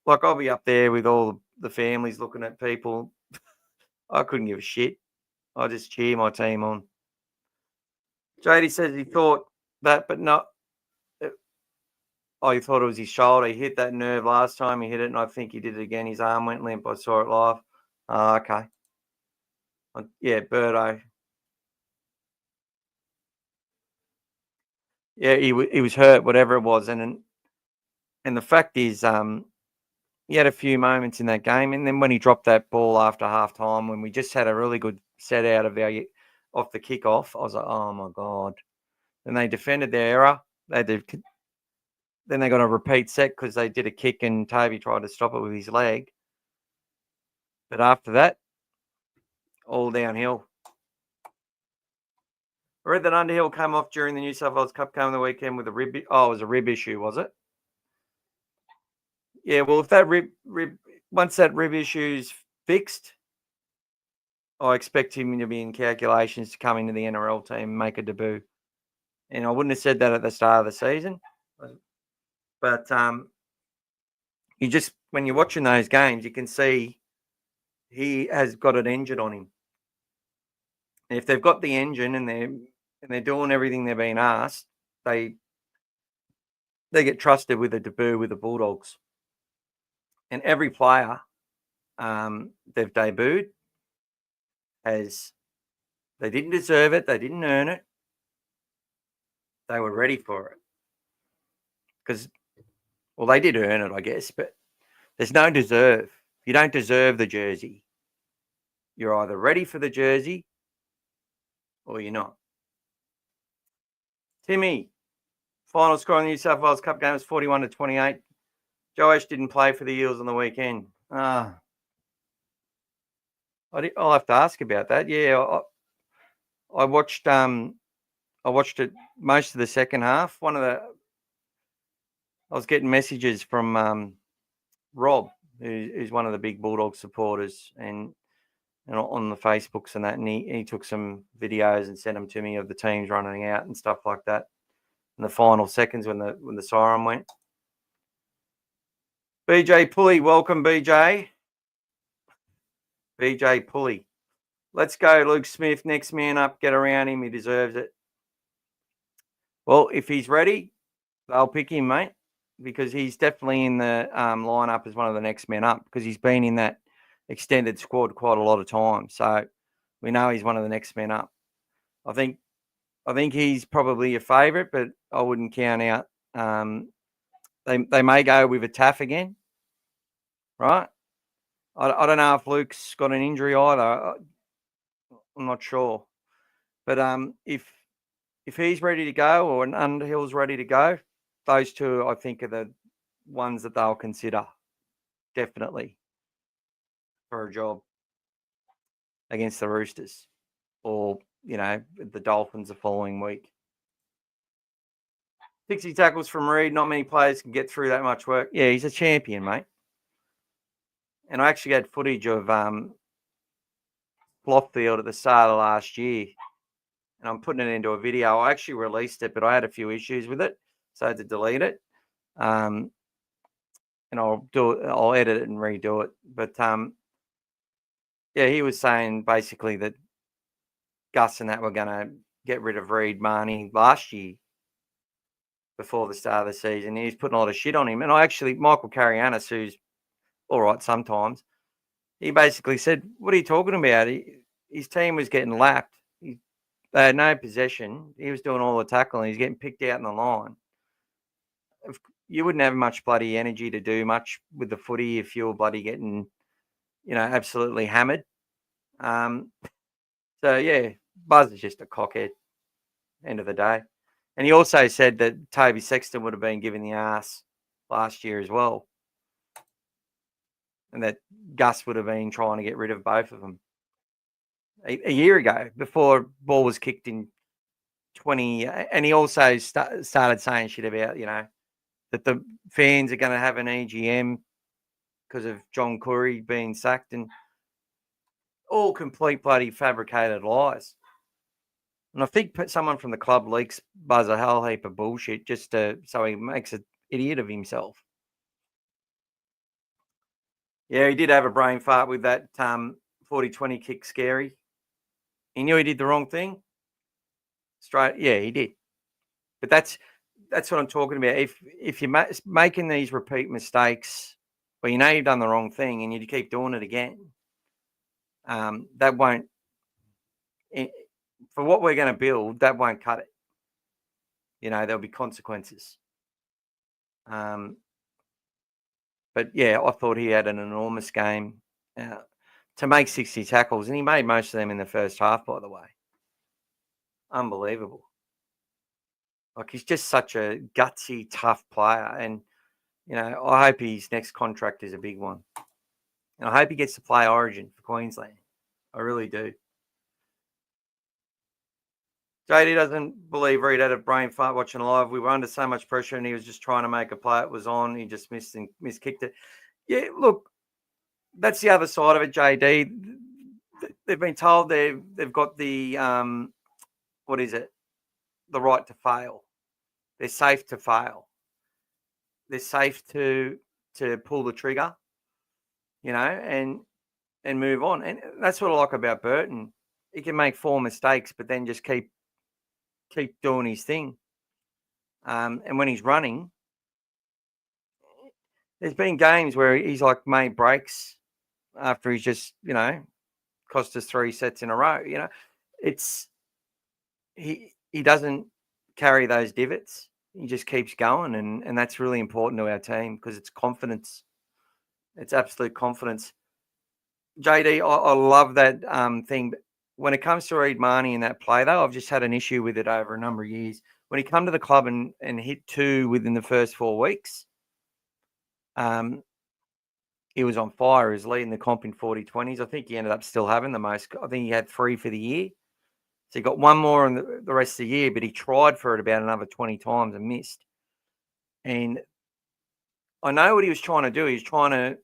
I'll be up there with all the families looking at people. I couldn't give a shit. I just cheer my team on. JD says he thought that, but not. He thought it was his shoulder. He hit that nerve last time. He hit it, and I think he did it again. His arm went limp. I saw it live. Okay. Yeah, Birdo. Yeah, he was hurt, whatever it was, and the fact is, he had a few moments in that game, and then when he dropped that ball after halftime, when we just had a really good set out of off the kickoff, I was like, oh my god. Then they defended their error. Then they got a repeat set because they did a kick and Toby tried to stop it with his leg. But after that, all downhill. I read that Underhill came off during the New South Wales Cup game on the weekend with a rib. Oh, it was a rib issue, was it? Yeah, well, if that once that rib issue's fixed, I expect him to be in calculations to come into the NRL team and make a debut. And I wouldn't have said that at the start of the season. But when you're watching those games, you can see he has got an engine on him. And if they've got the engine and they're doing everything they're being asked, they get trusted with a debut with the Bulldogs. And every player they've debuted they didn't deserve it, they didn't earn it. They were ready for it. Because, well, they did earn it, I guess, but there's no deserve. You don't deserve the jersey. You're either ready for the jersey or you're not. Timmy, Final score in the New South Wales Cup game was 41-28. Joash didn't play for the Eels on the weekend. I'll have to ask about that. Yeah, I watched it most of the second half. I was getting messages from Rob, who's one of the big Bulldogs supporters, and on the Facebooks and that, and he took some videos and sent them to me of the teams running out and stuff like that in the final seconds when the siren went. BJ Pulley, welcome, BJ. BJ Pulley. Let's go, Luke Smith. Next man up. Get around him. He deserves it. Well, if he's ready, they'll pick him, mate, because he's definitely in the lineup as one of the next men up because he's been in that extended squad quite a lot of times. So we know he's one of the next men up. I think he's probably a favourite, but I wouldn't count out. They may go with a Taff again, right? I don't know if Luke's got an injury either. I'm not sure. But if he's ready to go or an Underhill's ready to go, those two I think are the ones that they'll consider definitely for a job against the Roosters or, the Dolphins the following week. 60 tackles from Reid. Not many players can get through that much work. Yeah, he's a champion, mate. And I actually had footage of Flothfield at the start of last year. And I'm putting it into a video. I actually released it, but I had a few issues with it, so I had to delete it. And I'll edit it and redo it. But yeah, he was saying basically that Gus and that were going to get rid of Reid Marnie last year before the start of the season. He's putting a lot of shit on him. And Michael Carianis, who's all right sometimes, he basically said, what are you talking about? His team was getting lapped. They had no possession. He was doing all the tackling. He's getting picked out in the line. You wouldn't have much bloody energy to do much with the footy if you were bloody getting, absolutely hammered. So, yeah, Buzz is just a cockhead, end of the day. And he also said that Toby Sexton would have been given the ass last year as well. And that Gus would have been trying to get rid of both of them a year ago before ball was kicked in 20. And he also started saying shit about, that the fans are going to have an EGM because of John Curry being sacked, and all complete bloody fabricated lies. And I think someone from the club leaks Buzz a whole heap of bullshit just so he makes an idiot of himself. Yeah, he did have a brain fart with that 40-20 kick, Scary. He knew he did the wrong thing. Straight, yeah, he did. But that's what I'm talking about. If you're making these repeat mistakes, well, you've done the wrong thing and you keep doing it again, that won't, for what we're going to build, that won't cut it. There'll be consequences. But yeah, I thought he had an enormous game to make 60 tackles, and he made most of them in the first half, by the way. Unbelievable. Like, he's just such a gutsy, tough player. And, I hope his next contract is a big one. And I hope he gets to play Origin for Queensland. I really do. JD doesn't believe Reid had a brain fart watching live. We were under so much pressure and he was just trying to make a play. It was on. He just miskicked it. Yeah, look, that's the other side of it, JD. They've been told they've got the, what is it? The right to fail. They're safe to fail. They're safe to pull the trigger, and move on. And that's what I like about Burton. He can make 4 mistakes, but then just keep doing his thing. And when he's running, there's been games where he's like made breaks after he's just, cost us 3 sets in a row. It's he doesn't carry those divots. He just keeps going, and that's really important to our team because it's confidence. It's absolute confidence. JD, I love that thing. But when it comes to Reid Marnie in that play, though, I've just had an issue with it over a number of years. when he come to the club and hit 2 within the first 4 weeks, he was on fire. He was leading the comp in 40-20s. I think he ended up still having the most. I think he had 3 for the year. So he got 1 more in the rest of the year, but he tried for it about another 20 times and missed. And I know what he was trying to do. He was trying to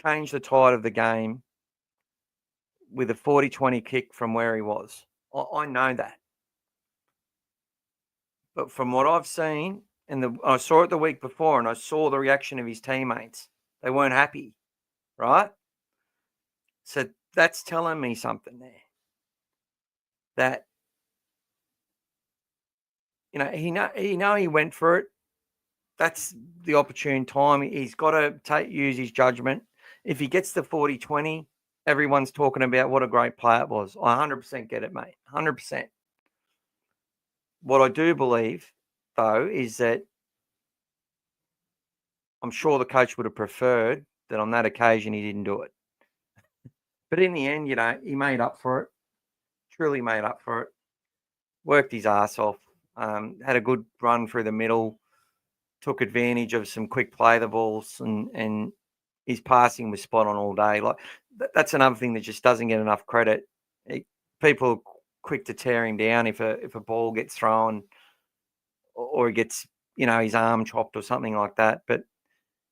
change the tide of the game with a 40-20 kick from where he was. I know that. But from what I've seen, and I saw it the week before, and I saw the reaction of his teammates. They weren't happy, right? So that's telling me something there. That, he went for it. That's the opportune time. He's got to use his judgment. If he gets the 40-20, everyone's talking about what a great play it was. I 100% get it, mate. 100%. What I do believe, though, is that I'm sure the coach would have preferred that on that occasion he didn't do it. But in the end, he made up for it. Truly made up for it. Worked his ass off. Had a good run through the middle. Took advantage of some quick play the balls, and his passing was spot on all day. Like that's another thing that just doesn't get enough credit. People are quick to tear him down if a ball gets thrown or he gets his arm chopped or something like that. But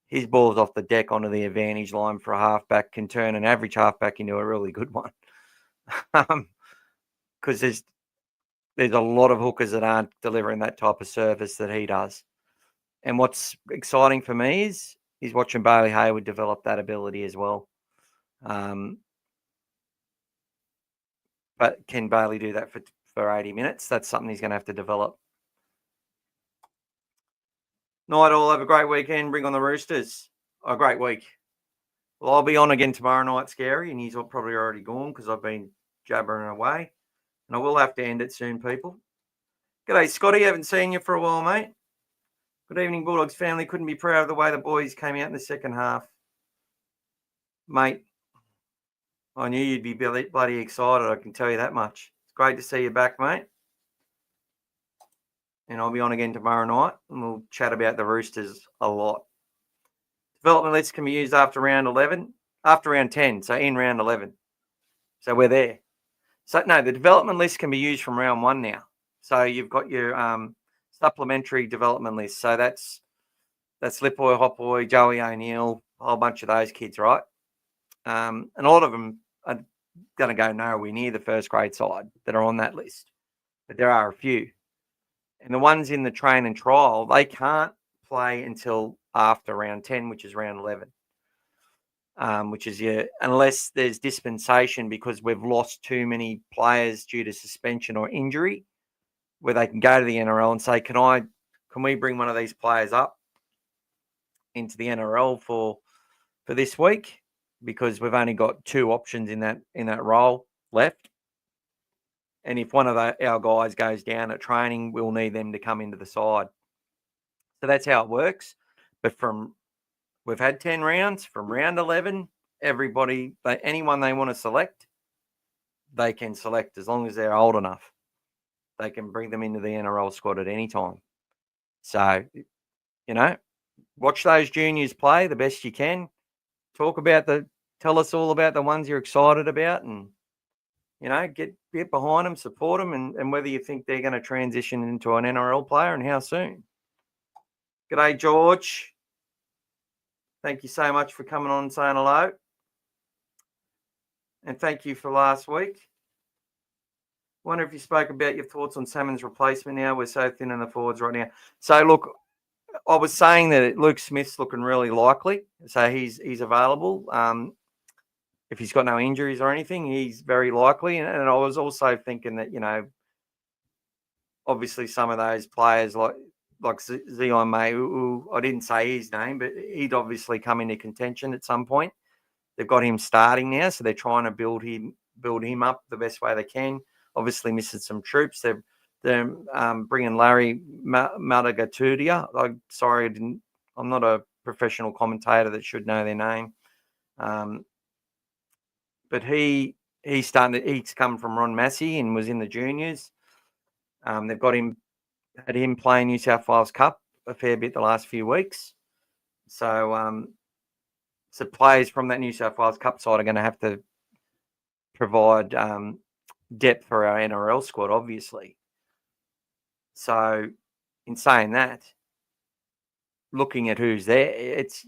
his ball's off the deck onto the advantage line for a halfback can turn an average halfback into a really good one. Because there's a lot of hookers that aren't delivering that type of service that he does. And what's exciting for me is watching Bailey Hayward develop that ability as well. But can Bailey do that for 80 minutes? That's something he's going to have to develop. Night all. Have a great weekend. Bring on the Roosters. A great week. Well, I'll be on again tomorrow night, Scary, and he's probably already gone because I've been jabbering away. And I will have to end it soon, people. G'day, Scotty. Haven't seen you for a while, mate. Good evening, Bulldogs family. Couldn't be proud of the way the boys came out in the second half. Mate, I knew you'd be bloody excited, I can tell you that much. It's great to see you back, mate. And I'll be on again tomorrow night, and we'll chat about the Roosters a lot. Development lists can be used after round 10, so in round 11. So we're there. So, no, the development list can be used from round 1 now. So you've got your supplementary development list. So that's Lipboy, Hotboy, Joey O'Neill, a whole bunch of those kids, right? And a lot of them are going to go nowhere near the first grade side that are on that list. But there are a few. And the ones in the train and trial, they can't play until after round 10, which is round 11. Which is, unless there's dispensation because we've lost too many players due to suspension or injury, where they can go to the NRL and say, can we bring one of these players up into the NRL for this week? Because we've only got 2 options in that role left. And if one of our guys goes down at training, we'll need them to come into the side. So that's how it works. But we've had 10 rounds. From round 11, anyone they want to select, they can select as long as they're old enough. They can bring them into the NRL squad at any time. So, watch those juniors play the best you can. Tell us all about the ones you're excited about, and get behind them, support them, and whether you think they're going to transition into an NRL player and how soon. G'day, George. Thank you so much for coming on and saying hello. And thank you for last week. Wonder if you spoke about your thoughts on Salmon's replacement now. We're so thin in the forwards right now. So, look, I was saying that Luke Smith's looking really likely. So he's available. If he's got no injuries or anything, he's very likely. And I was also thinking that, obviously some of those players like Zion May, who I didn't say his name, but he'd obviously come into contention at some point. They've got him starting now, so they're trying to build him up the best way they can. Obviously missing some troops. They're bringing Larry Madagatudia. I'm not a professional commentator that should know their name. But he's come from Ron Massey and was in the juniors. They've had him playing New South Wales Cup a fair bit the last few weeks. So players from that New South Wales Cup side are going to have to provide depth for our NRL squad, obviously. So in saying that, looking at who's there, it's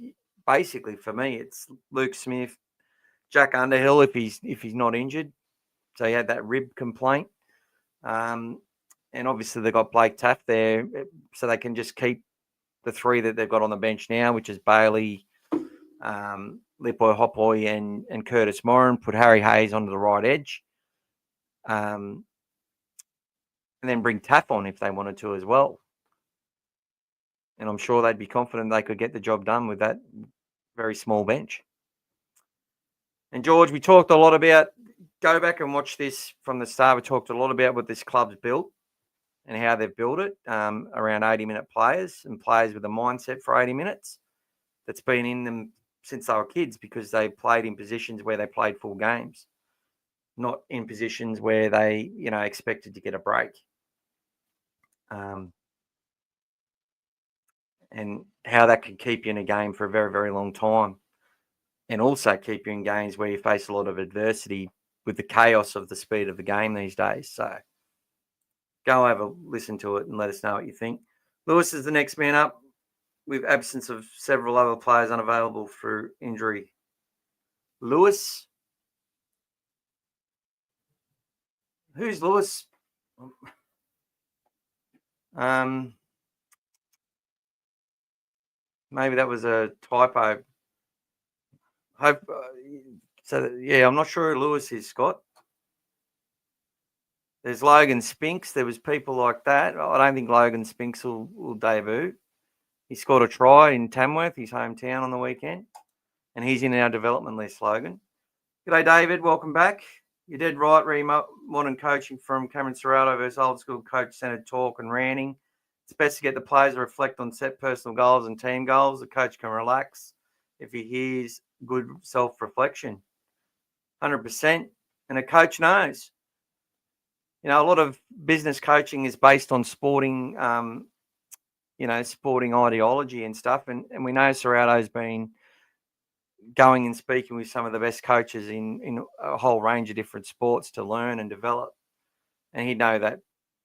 basically, for me, it's Luke Smith, Jack Underhill if he's not injured. So he had that rib complaint. And obviously they've got Blake Taft there, so they can just keep the three that they've got on the bench now, which is Bailey, Lipoi Hopoi and Curtis Moran, put Harry Hayes onto the right edge. And then bring Taff on if they wanted to as well. And I'm sure they'd be confident they could get the job done with that very small bench. And George, we talked a lot about, go back and watch this from the start. We talked a lot about what this club's built and how they've built it, around 80-minute players and players with a mindset for 80 minutes that's been in them since they were kids, because they played in positions where they played full games, not in positions where they, expected to get a break. And how that can keep you in a game for a very, very long time, and also keep you in games where you face a lot of adversity with the chaos of the speed of the game these days. So go have a listen to it and let us know what you think. Lewis is the next man up, with absence of several other players unavailable through injury. Lewis? Who's Lewis? Maybe that was a typo. I'm not sure who Lewis is, Scott. There's Logan Spinks. There was people like that. I don't think Logan Spinks will debut. He scored a try in Tamworth, his hometown, on the weekend, and he's in our development list, Logan. G'day, David. Welcome back. You're dead right, modern coaching from Cameron Serrato versus old school coach-centered talk and ranting. It's best to get the players to reflect on set personal goals and team goals. The coach can relax if he hears good self-reflection. 100%. And a coach knows. A lot of business coaching is based on sporting, sporting ideology and stuff. And we know Serrato's been going and speaking with some of the best coaches in a whole range of different sports to learn and develop. And he'd know that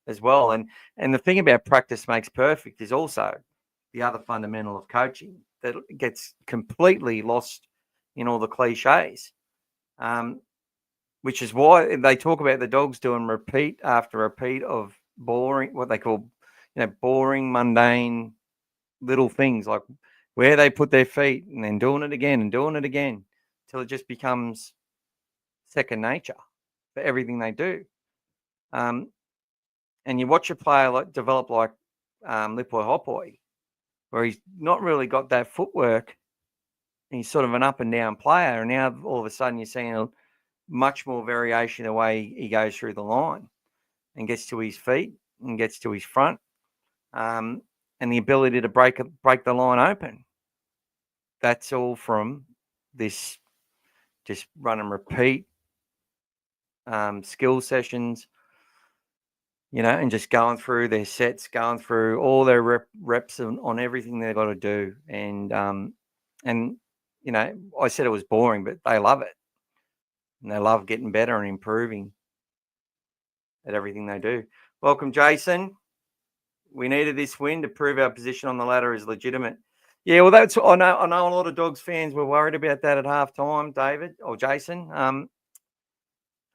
as well. And the thing about practice makes perfect is also the other fundamental of coaching that gets completely lost in all the cliches, which is why they talk about the Dogs doing repeat after repeat of boring, what they call, boring, mundane little things, like where they put their feet and then doing it again till it just becomes second nature for everything they do. And you watch a player develop like Lipoi Hopoi, where he's not really got that footwork. He's sort of an up and down player. And now all of a sudden you're seeing a much more variation the way he goes through the line and gets to his feet and gets to his front, and the ability to break the line open. That's all from this just run and repeat skill sessions, and just going through their sets, going through all their reps on everything they've got to do. And I said it was boring, but they love it. And they love getting better and improving at everything they do. Welcome, Jason. We needed this win to prove our position on the ladder is legitimate. Yeah, well, I know a lot of Dogs fans were worried about that at halftime, David or Jason.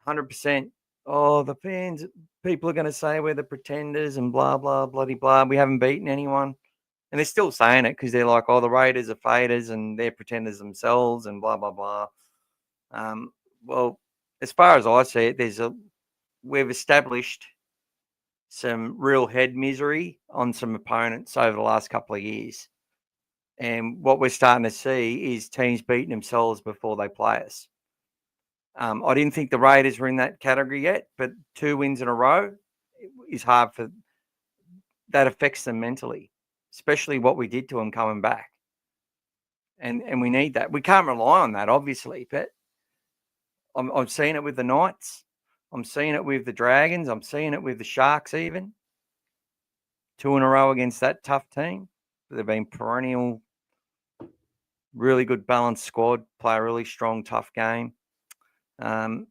100%. Oh, the fans, people are going to say we're the pretenders and blah, blah, bloody blah. We haven't beaten anyone. And they're still saying it because they're like, oh, the Raiders are faders and they're pretenders themselves and blah, blah, blah. Well, as far as I see it, we've established some real head misery on some opponents over the last couple of years. And what we're starting to see is teams beating themselves before they play us. I didn't think the Raiders were in that category yet, but 2 wins in a row is hard for that. Affects them mentally, especially what we did to them coming back. And we need that. We can't rely on that, obviously, but I'm seeing it with the Knights. I'm seeing it with the Dragons. I'm seeing it with the Sharks even. 2 in a row against that tough team. They've been perennial, really good balanced squad, play a really strong, tough game. The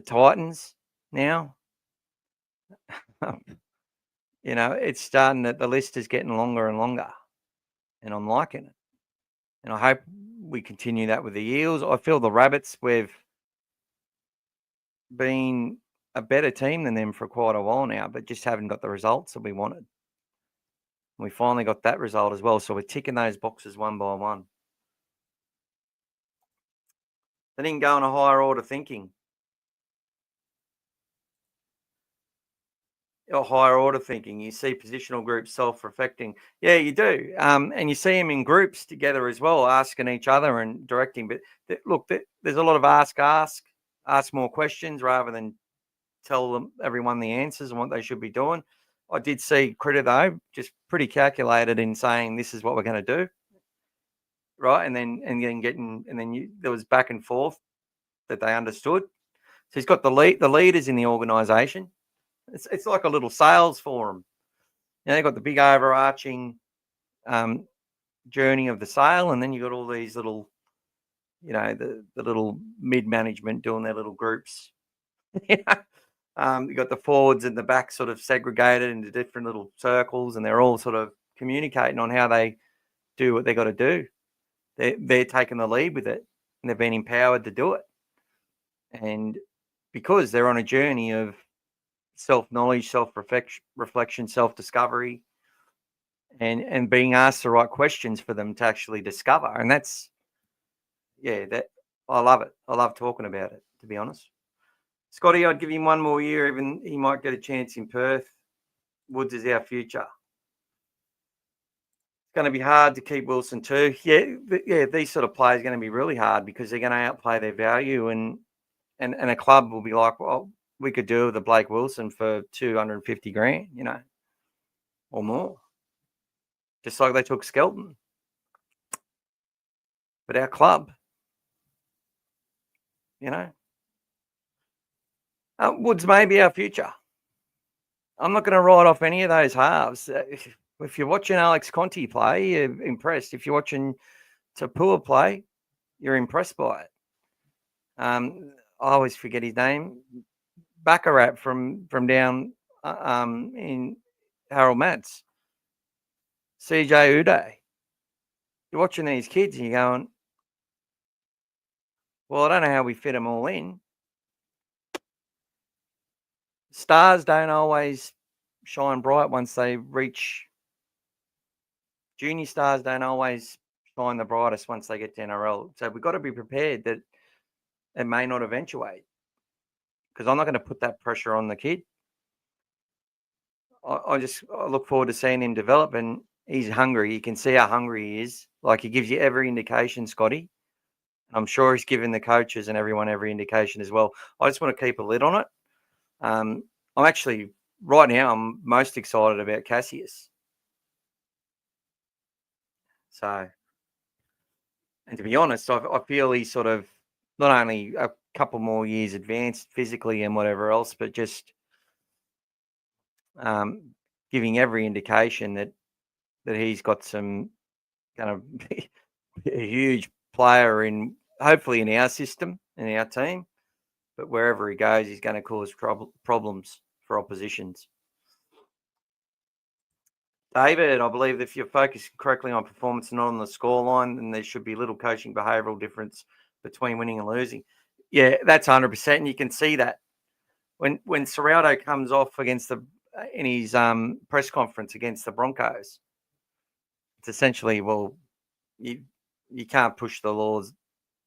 Titans now, it's starting that the list is getting longer and longer, and I'm liking it. And I hope we continue that with the Eels. I feel the Rabbits, we've been a better team than them for quite a while now, but just haven't got the results that we wanted. We finally got that result as well, so we're ticking those boxes one by one. Then you can go on a higher order thinking. Or higher order thinking, you see positional groups self-reflecting. Yeah, you do. And you see them in groups together as well, asking each other and directing. But look, there's a lot of ask more questions rather than tell everyone the answers and what they should be doing. I did see Critter, though, just pretty calculated in saying this is what we're going to do. Right. And then there was back and forth that they understood. So he's got the leaders in the organisation. It's like a little sales forum. They've got the big overarching journey of the sale, and then you've got all these little, the little mid-management doing their little groups. You've got the forwards and the back sort of segregated into different little circles, and they're all sort of communicating on how they do what they got to do. They're taking the lead with it, and they've been empowered to do it. And because they're on a journey of self-knowledge, self-reflection, self-discovery, and being asked the right questions for them to actually discover. And that I love it. I love talking about it, to be honest. Scotty, I'd give him one more year, even he might get a chance in Perth. Woods is our future. It's going to be hard to keep Wilson too. Yeah, these sort of players are going to be really hard because they're going to outplay their value, and a club will be like, well, we could do with a Blake Wilson for 250 grand, or more. Just like they took Skelton. But our club, Woods may be our future. I'm not going to write off any of those halves. If you're watching Alex Conti play, you're impressed. If you're watching Tapua play, you're impressed by it. I always forget his name. Baccarat from down in Harold Matts. CJ Uday. You're watching these kids and you're going, well, I don't know how we fit them all in. Stars don't always shine bright once they reach. Junior stars don't always shine the brightest once they get to NRL. So we've got to be prepared that it may not eventuate, because I'm not going to put that pressure on the kid. I look forward to seeing him develop, and he's hungry. You can see how hungry he is. Like, he gives you every indication, Scotty. I'm sure he's given the coaches and everyone every indication as well. I just want to keep a lid on it. I'm actually, right now, I'm most excited about Cassius. So, and to be honest, I feel he's sort of not only a couple more years advanced physically and whatever else, but just giving every indication that he's got some kind of a huge player in, hopefully in our system, in our team, but wherever he goes, he's going to cause problems for oppositions. David, I believe if you're focused correctly on performance and not on the scoreline, then there should be little coaching behavioural difference between winning and losing. Yeah, that's 100%. And you can see that when Serrato comes off in his press conference against the Broncos, it's essentially, well, you can't push the laws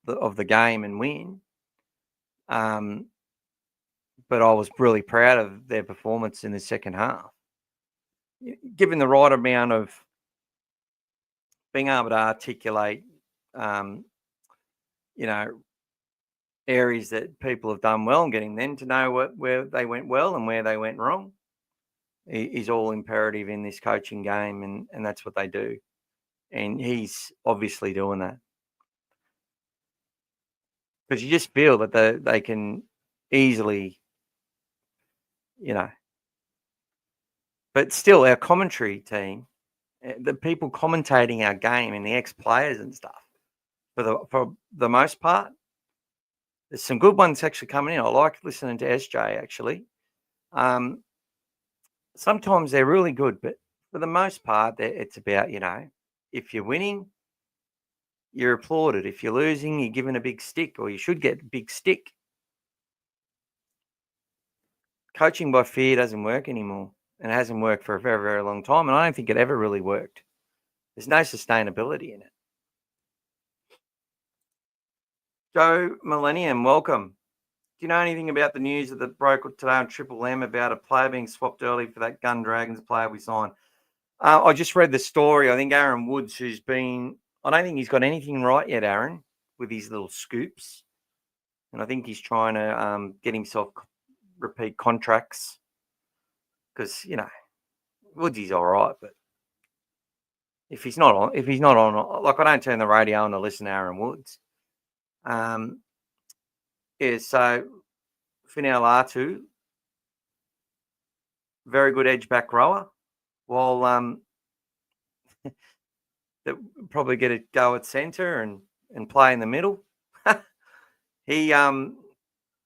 of the game and win. But I was really proud of their performance in the second half. Given the right amount of being able to articulate, areas that people have done well, and getting them to know where they went well and where they went wrong is all imperative in this coaching game, and that's what they do. And he's obviously doing that. Because you just feel that they can easily, But still, our commentary team, the people commentating our game and the ex-players and stuff, for the most part, there's some good ones actually coming in. I like listening to SJ, actually. Sometimes they're really good, but for the most part, it's about, if you're winning, you're applauded. If you're losing, you're given a big stick, or you should get a big stick. Coaching by fear doesn't work anymore, and it hasn't worked for a very, very long time, and I don't think it ever really worked. There's no sustainability in it. Joe Millennium, welcome. Do you know anything about the news that broke today on Triple M about a player being swapped early for that Gun Dragons player we signed? I just read the story. I think Aaron Woods, I don't think he's got anything right yet, Aaron, with his little scoops. And I think he's trying to get himself repeat contracts because, Woodsy's all right, but if he's not on, like, I don't turn the radio on to listen to Aaron Woods. So Finau Latu, very good edge back rower. While that probably get a go at centre and play in the middle. He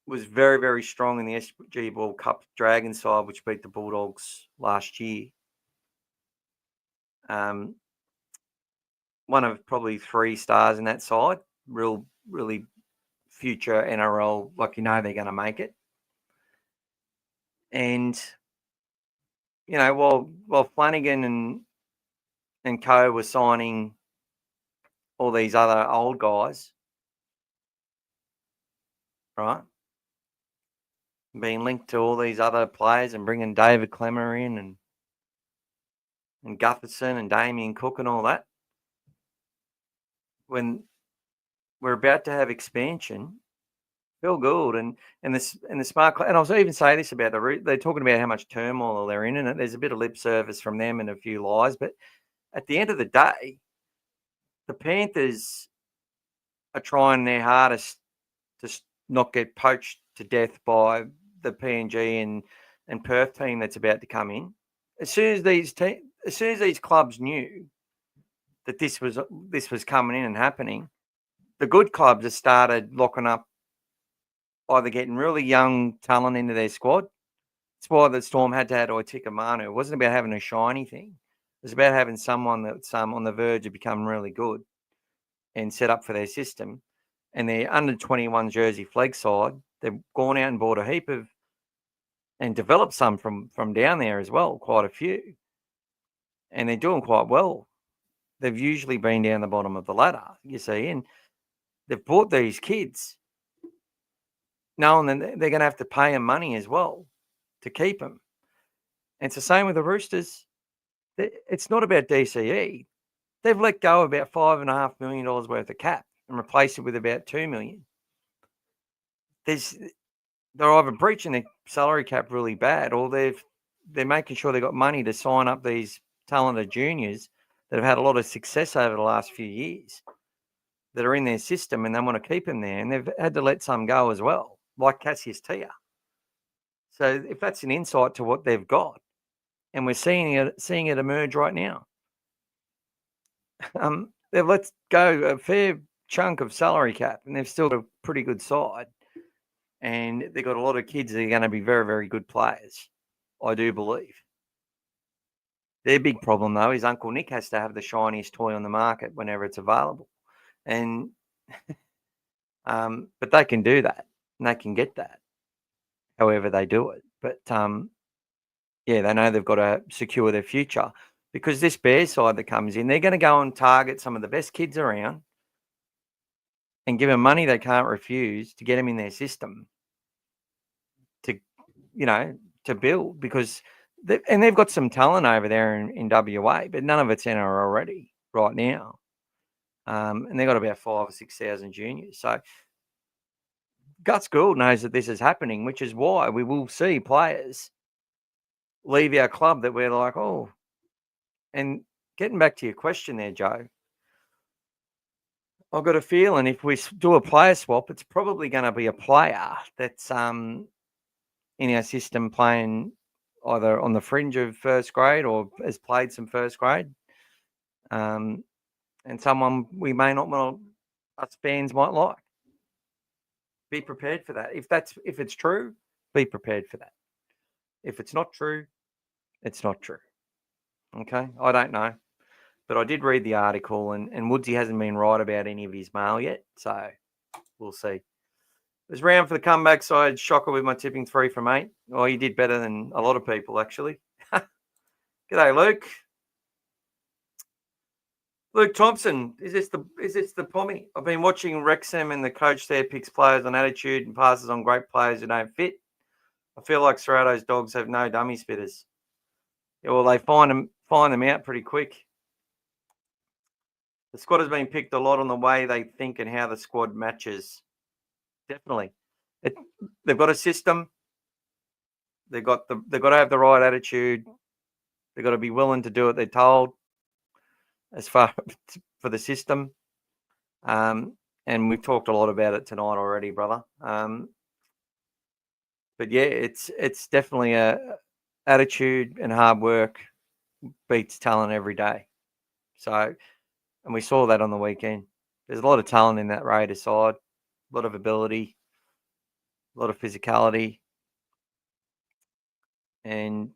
was very, very strong in the SG World Cup Dragon side, which beat the Bulldogs last year. One of probably 3 stars in that side. Really future NRL, like, they're going to make it. And, while Flanagan and co were signing all these other old guys, right, being linked to all these other players and bringing David Clemmer in and Gutherson and Damien Cook and all that, when we're about to have expansion, Phil Gould and the smart, and I'll even say this about they're talking about how much turmoil they're in, and there's a bit of lip service from them and a few lies, but at the end of the day, the Panthers are trying their hardest to not get poached to death by the PNG and Perth team that's about to come in. As soon as these clubs knew that this was coming in and happening, the good clubs have started locking up, either getting really young talent into their squad. That's why the Storm had to add Oitika Manu. It wasn't about having a shiny thing. It was about having someone that's on the verge of becoming really good and set up for their system. And their under 21 Jersey flag side, they've gone out and bought a heap of and developed some from down there as well, quite a few. And they're doing quite well. They've usually been down the bottom of the ladder, you see, and they've bought these kids knowing that they're going to have to pay them money as well to keep them. And it's the same with the Roosters. It's not about DCE. They've let go of about $5.5 million worth of cap and replaced it with about $2 million. They're either breaching the salary cap really bad, or they're making sure they've got money to sign up these talented juniors that have had a lot of success over the last few years that are in their system, and they want to keep them there. And they've had to let some go as well, like Cassius Tia. So if that's an insight to what they've got, and we're seeing it emerge right now. They've let go a fair chunk of salary cap, and they've still got a pretty good side. And they've got a lot of kids that are going to be very, very good players, I do believe. Their big problem, though, is Uncle Nick has to have the shiniest toy on the market whenever it's available. And but they can do that, and they can get that however they do it. But, they know they've got to secure their future, because this Bears side that comes in, they're going to go and target some of the best kids around and give them money they can't refuse to get them in their system to build, because they've got some talent over there in WA, but none of it's in her already right now. And they've got about 5,000 or 6,000 juniors. So Gus Gould knows that this is happening, which is why we will see players leave our club that we're like, oh. And getting back to your question there, Joe, I've got a feeling if we do a player swap, it's probably going to be a player that's in our system playing either on the fringe of first grade or has played some first grade. And someone we may not want us fans might like. Be prepared for that. If it's true, be prepared for that. If it's not true, it's not true. Okay, I don't know, but I did read the article, and Woodsy hasn't been right about any of his mail yet, so we'll see. It was round for the comeback side. Shocker with my tipping 3 from 8. Oh, you did better than a lot of people actually. G'day, Luke. Luke Thompson, is this the pommy? I've been watching Wrexham and the coach there picks players on attitude and passes on great players who don't fit. I feel like Serrato's Dogs have no dummy spitters. Yeah, well, they find them out pretty quick. The squad has been picked a lot on the way they think and how the squad matches. Definitely, they've got a system. They've got to have the right attitude. They've got to be willing to do what they're told. As far for the system, and we've talked a lot about it tonight already, brother. But yeah, it's definitely a attitude and hard work beats talent every day. So, and we saw that on the weekend. There's a lot of talent in that Raiders side, a lot of ability, a lot of physicality, and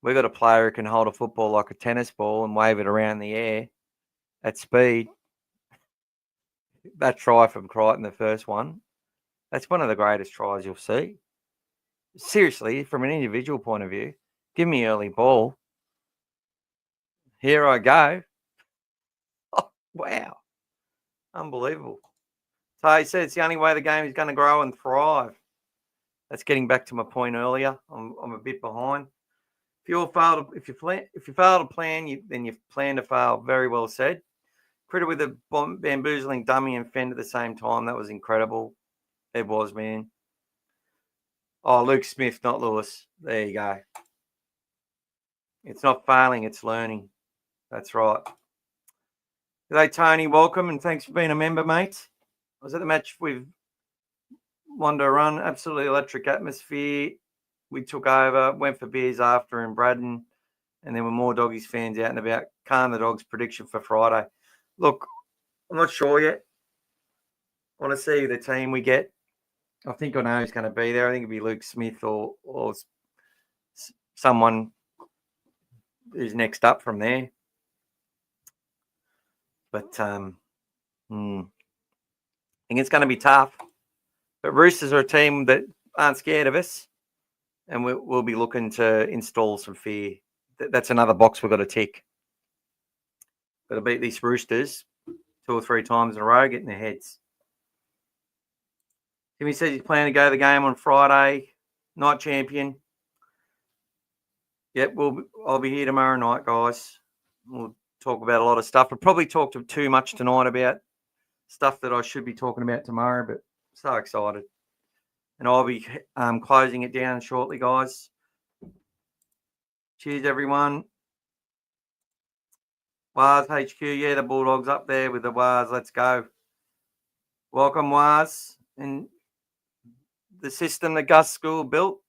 we've got a player who can hold a football like a tennis ball and wave it around the air at speed. That try from Crichton, the first one, that's one of the greatest tries you'll see. Seriously, from an individual point of view, give me early ball. Here I go. Oh, wow. Unbelievable. So he said it's the only way the game is going to grow and thrive. That's getting back to my point earlier. I'm a bit behind. If you fail to plan, then you plan to fail. Very well said. Critter with a bamboozling dummy and fend at the same time. That was incredible. It was, man. Oh, Luke Smith, not Lewis. There you go. It's not failing, it's learning. That's right. G'day, Tony. Welcome, and thanks for being a member, mate. I was at the match with Wanda Run. Absolutely electric atmosphere. We took over, went for beers after in Braddon, and there were more Doggies fans out and about. Calm the Dogs prediction for Friday. Look, I'm not sure yet. I want to see the team we get. I think I know who's going to be there. I think it'll be Luke Smith or someone who's next up from there. But I think it's going to be tough. But Roosters are a team that aren't scared of us, and we'll be looking to install some fear. That's another box we've got to tick. Got to beat these Roosters 2 or 3 times in a row, get in their heads. Timmy says he's planning to go to the game on Friday. Night champion. Yep, I'll be here tomorrow night, guys. We'll talk about a lot of stuff. I'll probably talk too much tonight about stuff that I should be talking about tomorrow, but so excited. And I'll be closing it down shortly, guys. Cheers, everyone. Waz HQ, yeah, the Bulldogs up there with the Waz. Let's go. Welcome, Waz. And the system that Gus School built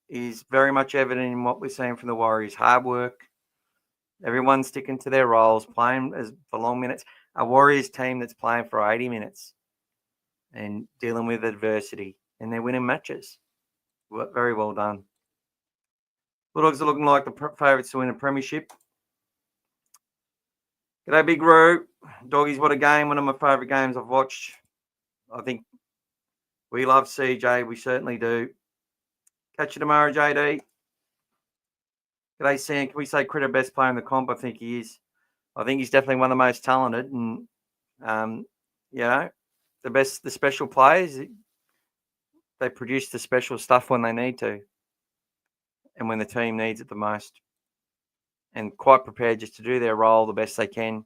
is very much evident in what we're seeing from the Warriors. Hard work. Everyone's sticking to their roles, playing for long minutes. A Warriors team that's playing for 80 minutes and dealing with adversity, and they're winning matches. Very well done. Bulldogs are looking like the favourites to win a premiership. G'day, Big Roo. Doggies, what a game. One of my favourite games I've watched. I think we love CJ. We certainly do. Catch you tomorrow, JD. G'day, Sam. Can we say Critter best player in the comp? I think he is. I think he's definitely one of the most talented. And, the special players, they produce the special stuff when they need to and when the team needs it the most. And quite prepared just to do their role the best they can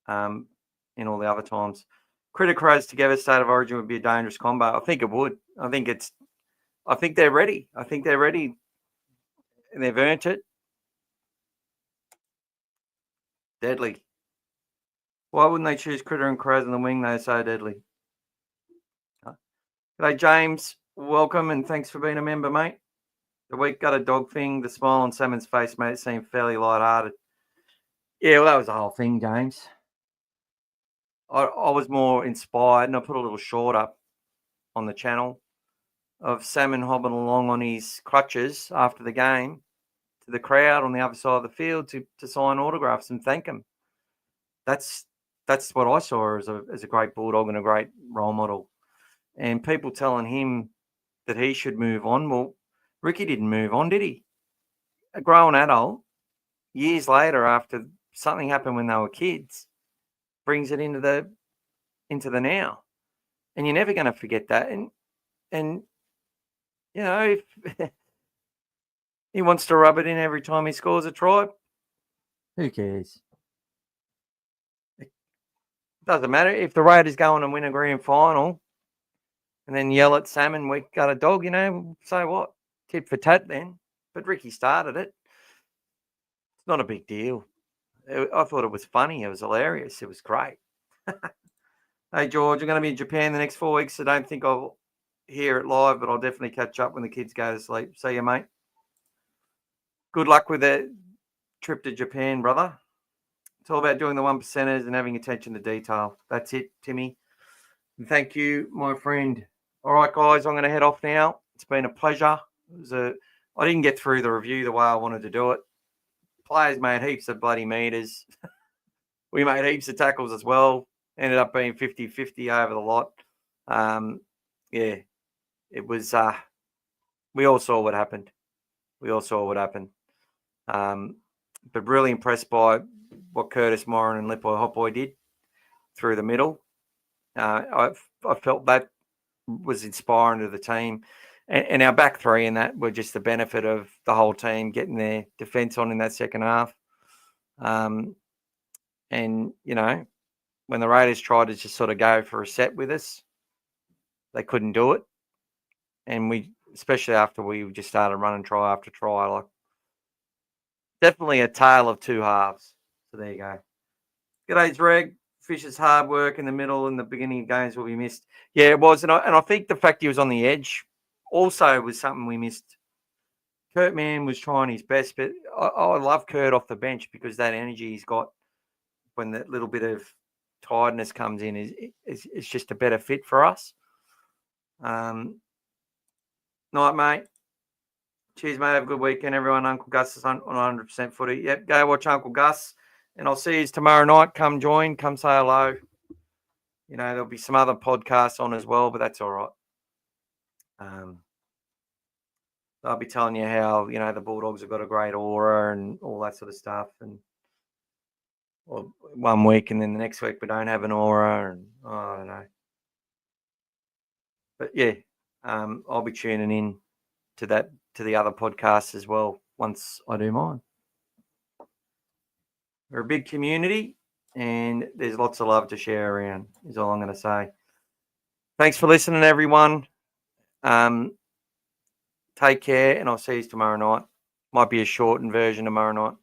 in all the other times. Critter Crows together, State of Origin would be a dangerous combo. I think it would. I think they're ready. I think they're ready. And they've earned it. Deadly. Why wouldn't they choose Critter and Crows on the wing? They're so deadly. G'day, James. Welcome and thanks for being a member, mate. The week got a dog thing. The smile on Salmon's face made it seem fairly light-hearted. Yeah, well, that was the whole thing, James. I was more inspired, and I put a little short up on the channel of Salmon hobbling along on his crutches after the game to the crowd on the other side of the field to sign autographs and thank him. That's what I saw as a great Bulldog and a great role model. And people telling him that he should move on. Well, Ricky didn't move on, did he? A grown adult, years later, after something happened when they were kids, brings it into the now. And you're never going to forget that. And you know, if he wants to rub it in every time he scores a try, who cares? It doesn't matter. If the Raiders go on and win a grand final and then yell at Salmon, we got a dog, so what? Tit for tat then. But Ricky started it. It's not a big deal. I thought it was funny. It was hilarious. It was great. Hey, George, I'm going to be in Japan the next 4 weeks, so don't think I'll hear it live, but I'll definitely catch up when the kids go to sleep. See you, mate. Good luck with that trip to Japan, brother. It's all about doing the 1%ers and having attention to detail. That's it, Timmy. And thank you, my friend. All right, guys, I'm going to head off now. It's been a pleasure. I didn't get through the review the way I wanted to do it. Players made heaps of bloody meters. We made heaps of tackles as well. Ended up being 50-50 over the lot. Yeah, it was. We all saw what happened. But really impressed by what Curtis Moran and Lipoi Hopboy did through the middle. I felt that was inspiring to the team. And our back three in that were just the benefit of the whole team getting their defence on in that second half. And, when the Raiders tried to just sort of go for a set with us, they couldn't do it. And especially after we just started running try after try, definitely a tale of two halves. So there you go. G'day, Reg. Fisher's hard work in the middle and the beginning of games will be missed. Yeah, it was. And I think the fact he was on the edge also was something we missed. Kurt Mann was trying his best, but I love Kurt off the bench because that energy he's got when that little bit of tiredness comes in is just a better fit for us. Night, mate. Cheers, mate. Have a good weekend, everyone. Uncle Gus is on 100% footy. Yep, go watch Uncle Gus. And I'll see you tomorrow night. Come join. Come say hello. There'll be some other podcasts on as well, but that's all right. I'll be telling you how, the Bulldogs have got a great aura and all that sort of stuff. And 1 week and then the next week we don't have an aura and I don't know. But yeah, I'll be tuning in to the other podcasts as well once I do mine. We're a big community and there's lots of love to share around, is all I'm going to say. Thanks for listening, everyone. Take care and I'll see you tomorrow night. Might be a shortened version tomorrow night.